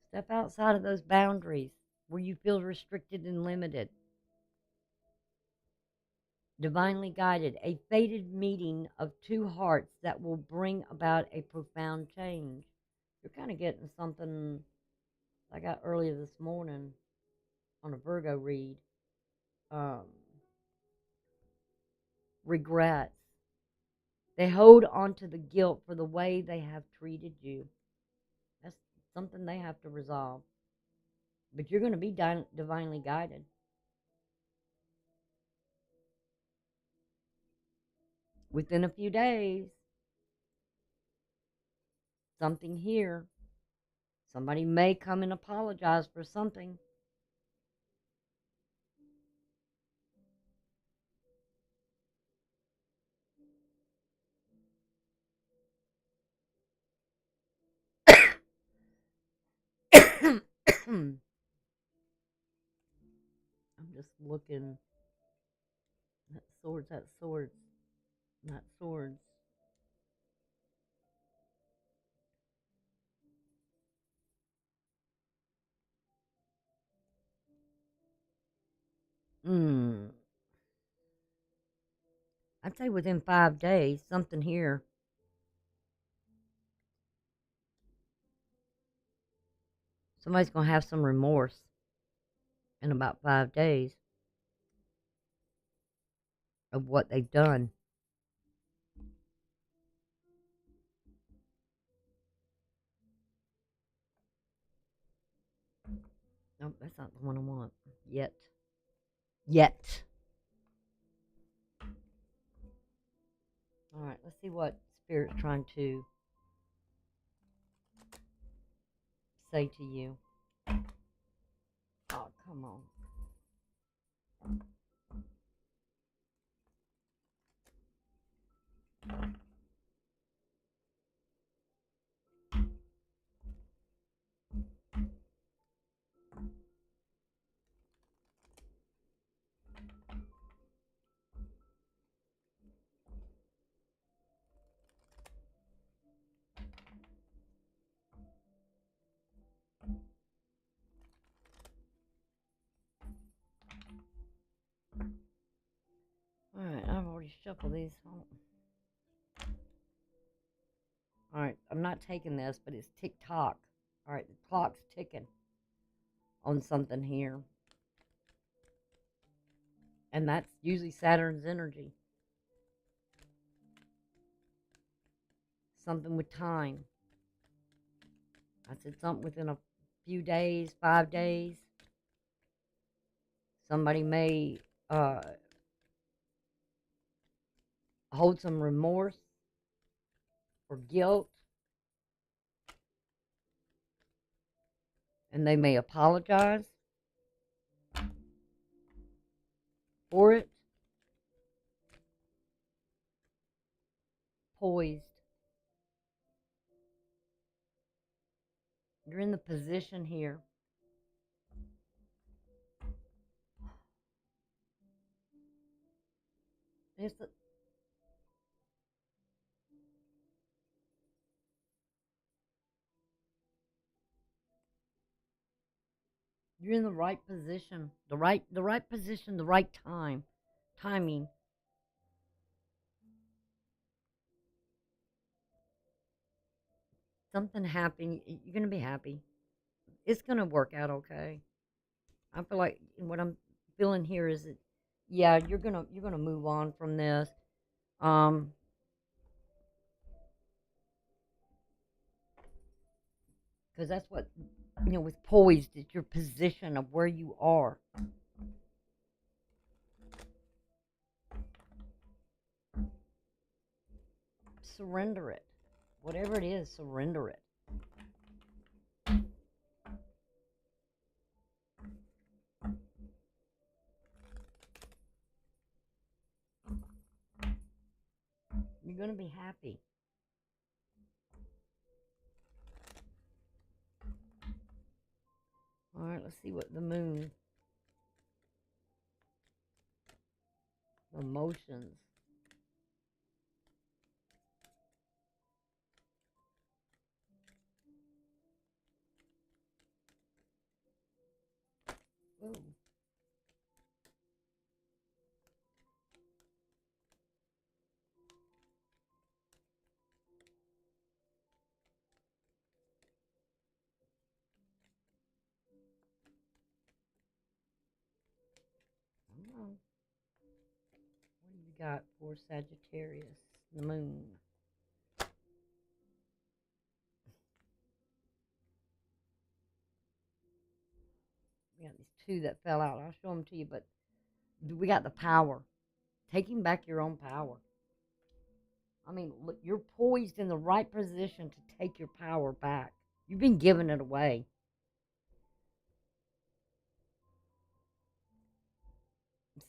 Step outside of those boundaries where you feel restricted and limited. Divinely guided, a fated meeting of 2 hearts that will bring about a profound change. You're kind of getting something I got earlier this morning on a Virgo read. Regrets. They hold on to the guilt for the way they have treated you. That's something they have to resolve. But you're going to be divinely guided. Within a few days, something here. Somebody may come and apologize for something. looking. That's swords, that's swords, not swords. Hmm. I'd say within 5 days, something here. Somebody's going to have some remorse in about 5 days of what they've done. Nope, that's not the one I want. Yet. Yet. All right, let's see what Spirit's trying to say to you. Oh, come on. All right, I've already shuffled these. All right, I'm not taking this, but it's tick tock. All right, the clock's ticking on something here. And that's usually Saturn's energy. Something with time. I said something within a few days, 5 days. Somebody may hold some remorse or guilt, and they may apologize for it. Poised. You're in the position here. It's the, you're in the right position, the right position, the right timing. Something happened. You're gonna be happy. It's gonna work out okay. I feel like what I'm feeling here is that, yeah, you're gonna move on from this. Um, because that's what with poised. It's your position of where you are. Surrender it. Whatever it is, surrender it. You're going to be happy. All right, let's see what the moon, emotions. Ooh. Come on. What do you got for Sagittarius? The moon. We got these two that fell out. I'll show them to you, but we got the power. Taking back your own power. I mean, look, you're poised in the right position to take your power back. You've been giving it away.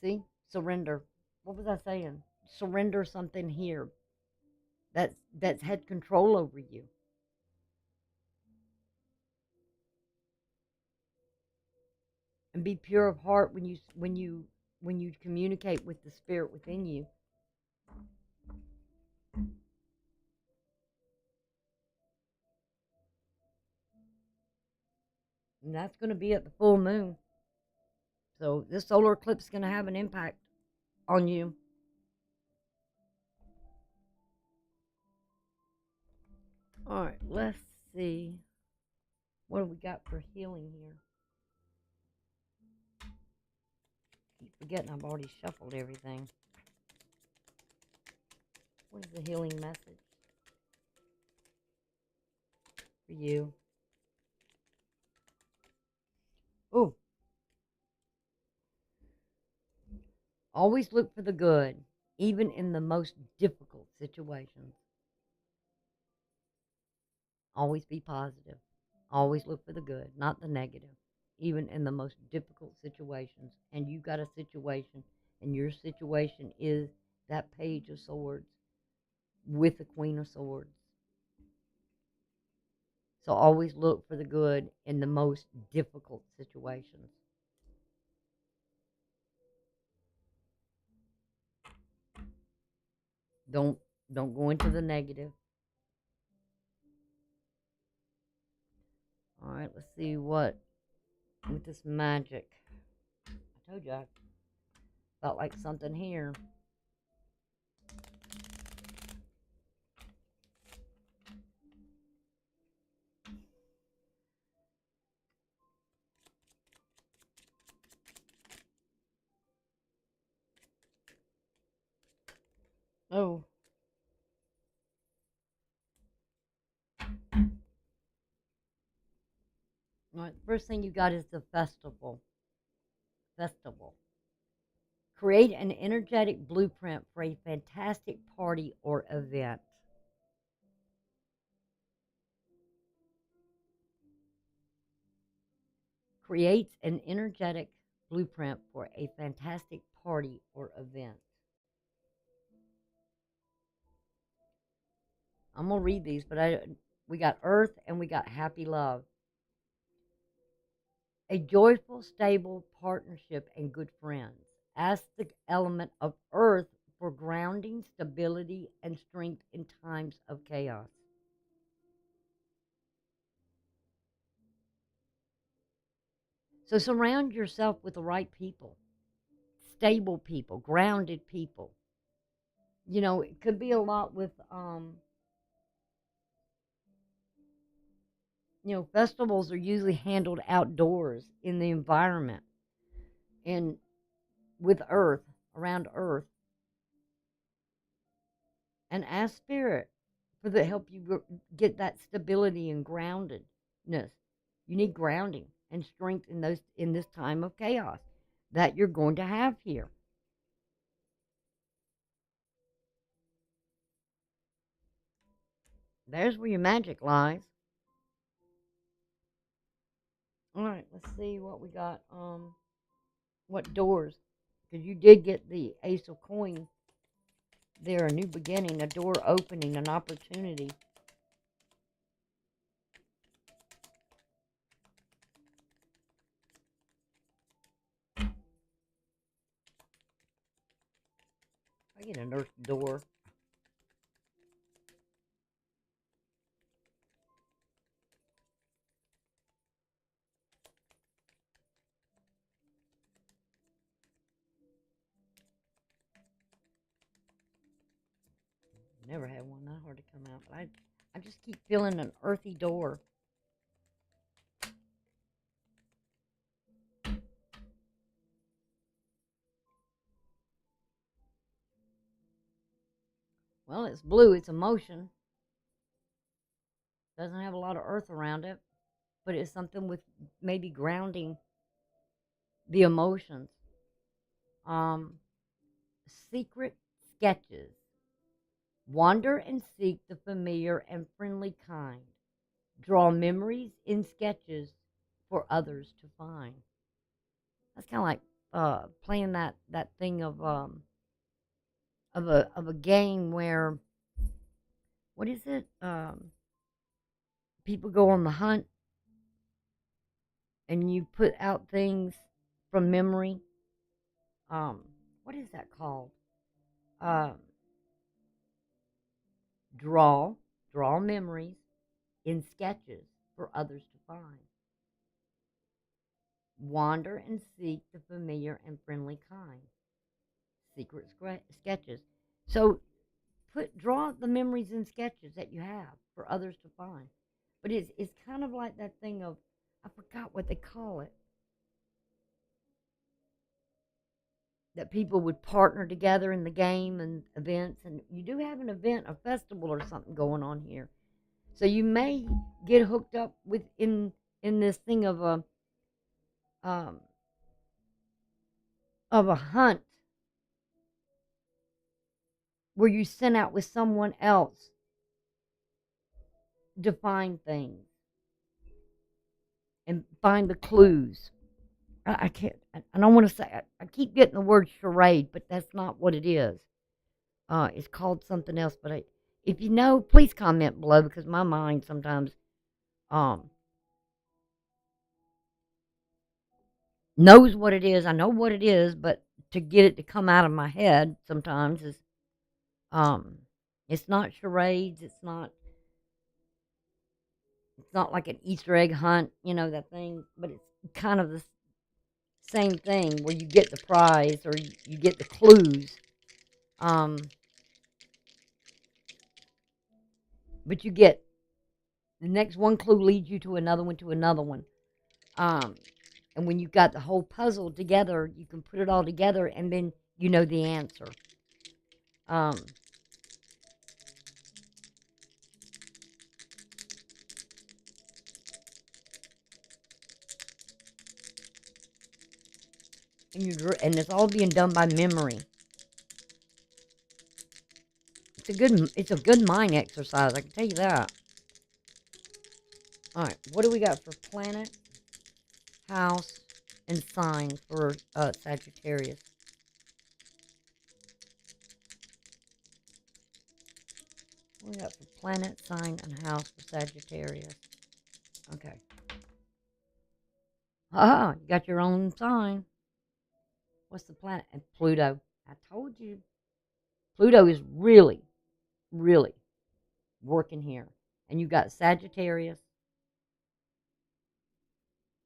See? Surrender. What was I saying? Surrender something here that's had control over you. And be pure of heart when you when you communicate with the spirit within you. And that's going to be at the full moon. So this solar eclipse is going to have an impact on you. All right, let's see. What do we got for healing here? Keep forgetting I've already shuffled everything. What is the healing message for you? Ooh. Always look for the good, even in the most difficult situations. Always be positive. Always look for the good, not the negative, even in the most difficult situations. And you got a situation, and your situation is that Page of Swords with the Queen of Swords. So always look for the good in the most difficult situations. Don't go into the negative. All right, let's see what with this magic. I told you I felt like something here. Oh. All right, first thing you got is the festival. Festival. Create an energetic blueprint for a fantastic party or event. Creates an energetic blueprint for a fantastic party or event. I'm going to read these, but we got earth and we got happy love. A joyful, stable partnership and good friends. Ask the element of earth for grounding, stability, and strength in times of chaos. So surround yourself with the right people, stable people, grounded people. You know, it could be a lot with, festivals are usually handled outdoors in the environment and with earth, around earth. And ask spirit for the help you get that stability and groundedness. You need grounding and strength in this time of chaos that you're going to have here. There's where your magic lies. All right, let's see what we got. What doors? Because you did get the Ace of Coins there, a new beginning, a door opening, an opportunity. I get an earth door. Never had one that hard to come out, but I just keep feeling an earthy door. Well, it's blue, it's emotion. Doesn't have a lot of earth around it, but it's something with maybe grounding the emotions. Secret sketches. Wander and seek the familiar and friendly kind. Draw memories in sketches for others to find. That's kind of like playing that thing of a game where, what is it? People go on the hunt and you put out things from memory um, what is that called? Um, draw, draw memories in sketches for others to find. Wander and seek the familiar and friendly kind. Secret sketches. So draw the memories in sketches that you have for others to find. But it's kind of like that thing of, I forgot what they call it, that people would partner together in the game and events. And you do have an event, a festival or something going on here. So you may get hooked up with in this thing um, of a hunt where you sent out with someone else to find things and find the clues. I can't. I don't want to say. I keep getting the word charade, but that's not what it is. It's called something else. But if you know, please comment below because my mind sometimes um knows what it is. I know what it is, but to get it to come out of my head sometimes is um it's not charades. It's not like an Easter egg hunt, that thing. But it's kind of the same thing where you get the prize or you get the clues. Um, but you get the next one clue leads you to another one to another one. Um, and when you've got the whole puzzle together, you can put it all together and then you know the answer. Um, and it's all being done by memory. It's a good mind exercise, I can tell you that. All right, what do we got for planet, house, and sign for Sagittarius? What do we got for planet, sign, and house for Sagittarius? Okay. Ah, you got your own sign. What's the planet? And Pluto. I told you. Pluto is really, really working here. And you got Sagittarius.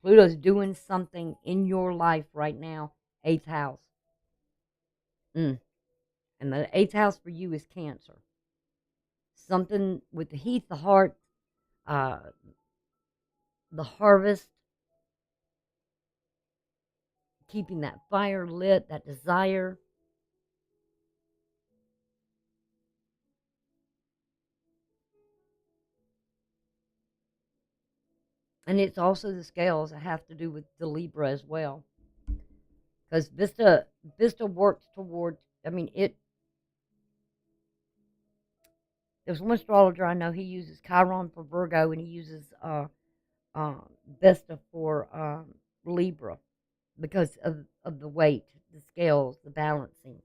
Pluto's doing something in your life right now. Eighth house. And the eighth house for you is Cancer. Something with the heath, the heart, uh, the harvest, keeping that fire lit, that desire. And it's also the scales that have to do with the Libra as well. Because Vista works towards, I mean, there's one astrologer I know, he uses Chiron for Virgo, and he uses Vesta for Libra because of the weight, the scales, the balancing.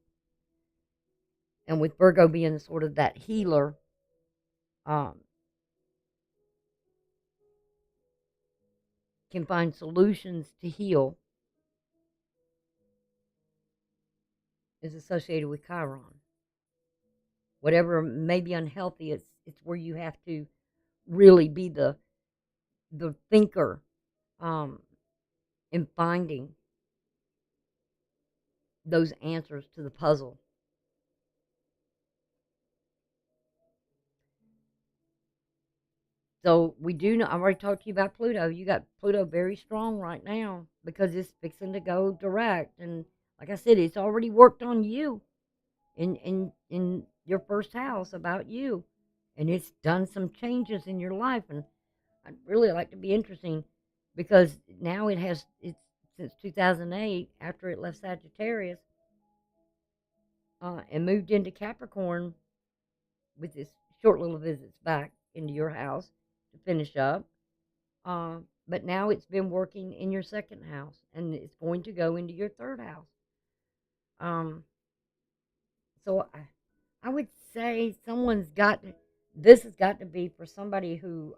And with Virgo being sort of that healer, um, can find solutions to heal, is associated with Chiron. Whatever may be unhealthy, it's where you have to really be the thinker um, in finding those answers to the puzzle. So we do know. I've already talked to you about Pluto. You got Pluto very strong right now because it's fixing to go direct, and like I said, it's already worked on you in your first house about you, and it's done some changes in your life. And I'd really like to be interesting because now it's since 2008 after it left Sagittarius and moved into Capricorn with this short little visits back into your house to finish up. But now it's been working in your second house, and it's going to go into your third house. Um, so I would say this has got to be for somebody who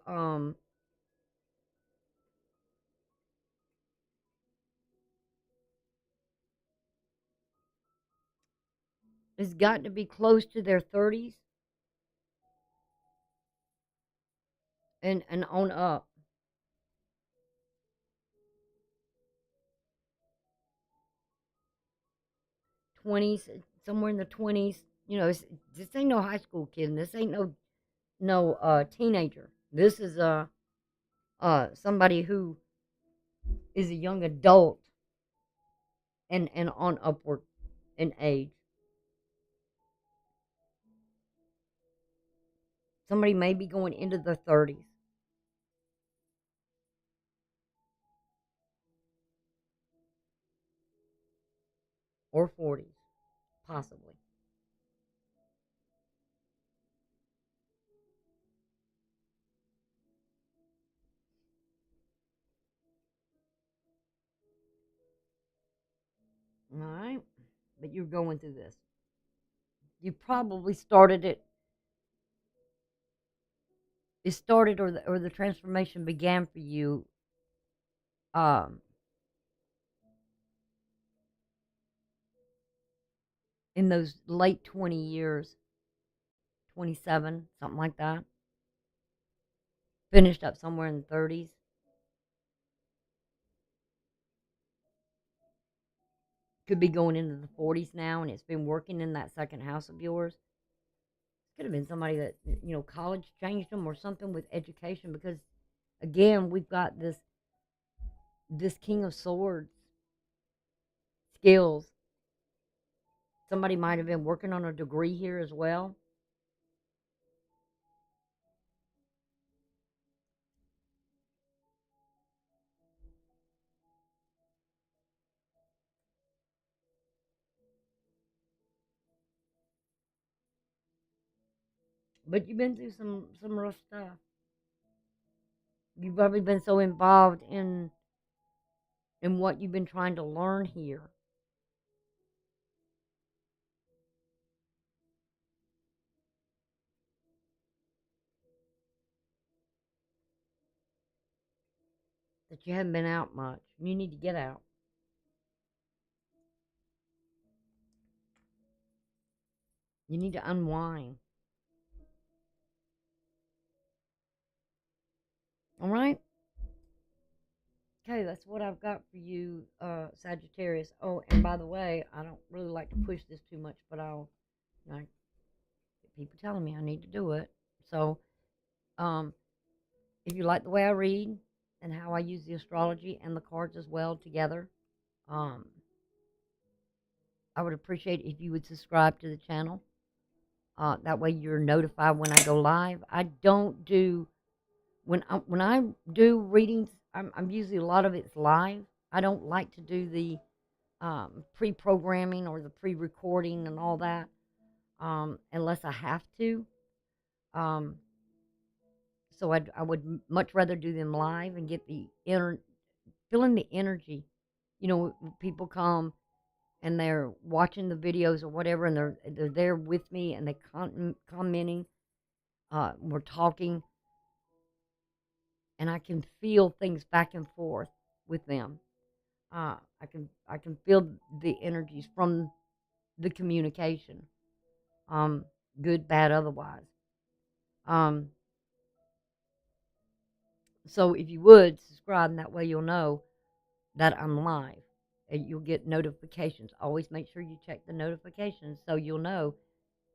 has got to be close to their 30s and on up. 20s, somewhere in the 20s. You know, this ain't no high school kid, and this ain't no teenager. This is somebody who is a young adult and on upward in age. Somebody may be going into their 30s or 40s, possibly. All right, but you're going through this. You probably started it. It started, or the transformation began for you um, in those late 20 years, 27, something like that. Finished up somewhere in the 30s. Could be going into the 40s now, and it's been working in that second house of yours. Could have been somebody that, college changed them or something with education, because again, we've got this King of Swords skills. Somebody might have been working on a degree here as well. But you've been through some rough stuff. You've probably been so involved in what you've been trying to learn here that you haven't been out much. You need to get out. You need to unwind. All right? Okay, that's what I've got for you, Sagittarius. Oh, and by the way, I don't really like to push this too much, but I get people telling me I need to do it. So, um, if you like the way I read and how I use the astrology and the cards as well together, um, I would appreciate if you would subscribe to the channel. That way you're notified when I go live. I don't do when I do readings. I'm usually, a lot of it's live. I don't like to do the pre-programming or the pre-recording and all that unless I have to. Um, so I would much rather do them live and get feeling the energy. When people come and they're watching the videos or whatever, and they're there with me, and they commenting. We're talking, and I can feel things back and forth with them. I can feel the energies from the communication, good, bad, otherwise. Um, so if you would subscribe, and that way you'll know that I'm live. And you'll get notifications. Always make sure you check the notifications so you'll know.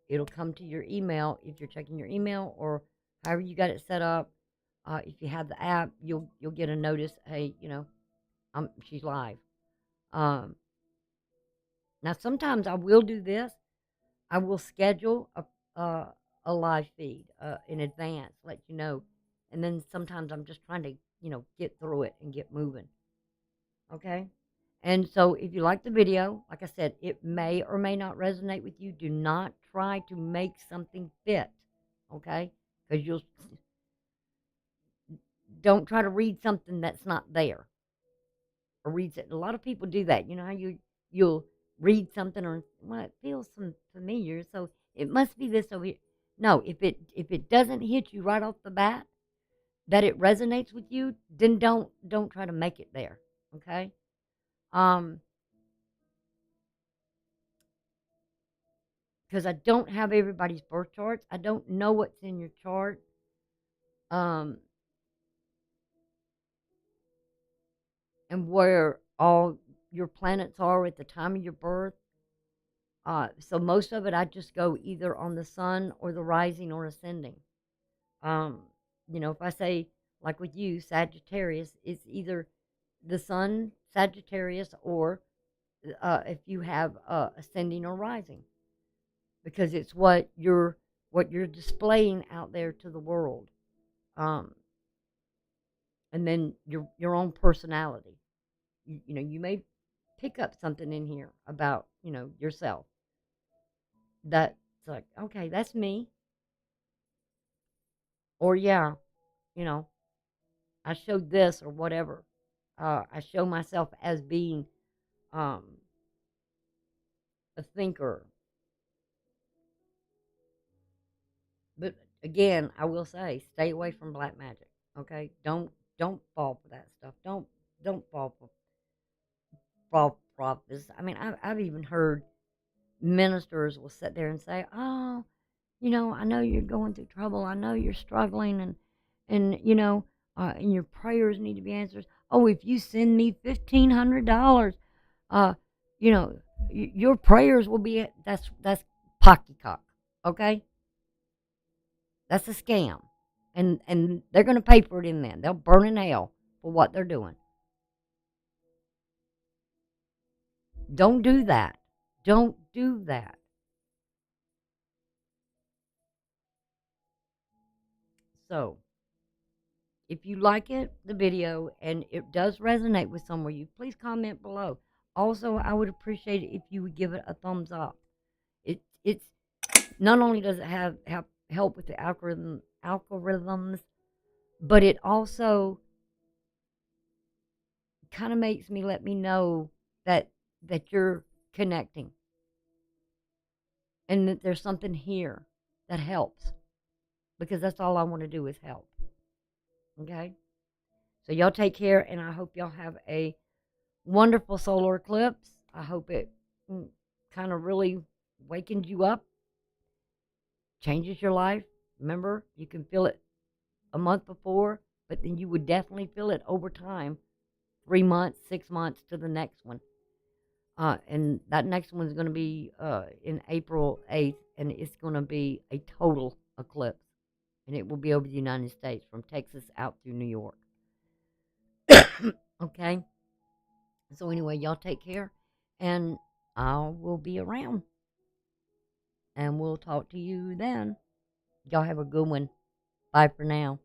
It'll come to your email if you're checking your email, or however you got it set up. If you have the app, you'll get a notice. Hey, she's live. Um, Now sometimes I will do this. I will schedule a live feed in advance, let you know, and then sometimes I'm just trying to get through it and get moving. Okay. And so if you like the video, like I said, it may or may not resonate with you. Do not try to make something fit, okay? Because don't try to read something that's not there. Or read it. A lot of people do that. You know how you'll read something, or well, it feels familiar, so it must be this over here. No, if it doesn't hit you right off the bat that it resonates with you, then don't try to make it there, okay? Um because I don't have everybody's birth charts. I don't know what's in your chart. And where all your planets are at the time of your birth. So most of it, I just go either on the sun or the rising or ascending. If I say, like with you, Sagittarius, it's either the sun, Sagittarius, or if you have ascending or rising, because it's what you're displaying out there to the world, and then your own personality. You may pick up something in here about yourself that's like, okay, that's me, or yeah, you know, I showed this or whatever. I show myself as being um, a thinker. But again, I will say, stay away from black magic. Okay, don't fall for that stuff. Don't fall for false prophets. I mean, I've even heard ministers will sit there and say, "Oh, I know you're going through trouble. I know you're struggling, and your prayers need to be answered. Oh, if you send me $1,500, uh, your prayers will be." That's pocketcock. Okay, that's a scam, and they're going to pay for it in then. They'll burn in hell for what they're doing. Don't do that. Don't do that. So, if you like the video, and it does resonate with some of you, please comment below. Also, I would appreciate it if you would give it a thumbs up. It's not only does it have help with the algorithms, but it also kind of makes me let me know that you're connecting, and that there's something here that helps, because that's all I want to do is help. Okay? So y'all take care, and I hope y'all have a wonderful solar eclipse. I hope it kind of really wakens you up, changes your life. Remember, you can feel it a month before, but then you would definitely feel it over time, 3 months, 6 months to the next one. And that next one is going to be in April 8th, and it's going to be a total eclipse. And it will be over the United States, from Texas out through New York. Okay? So anyway, y'all take care, and I will be around. And we'll talk to you then. Y'all have a good one. Bye for now.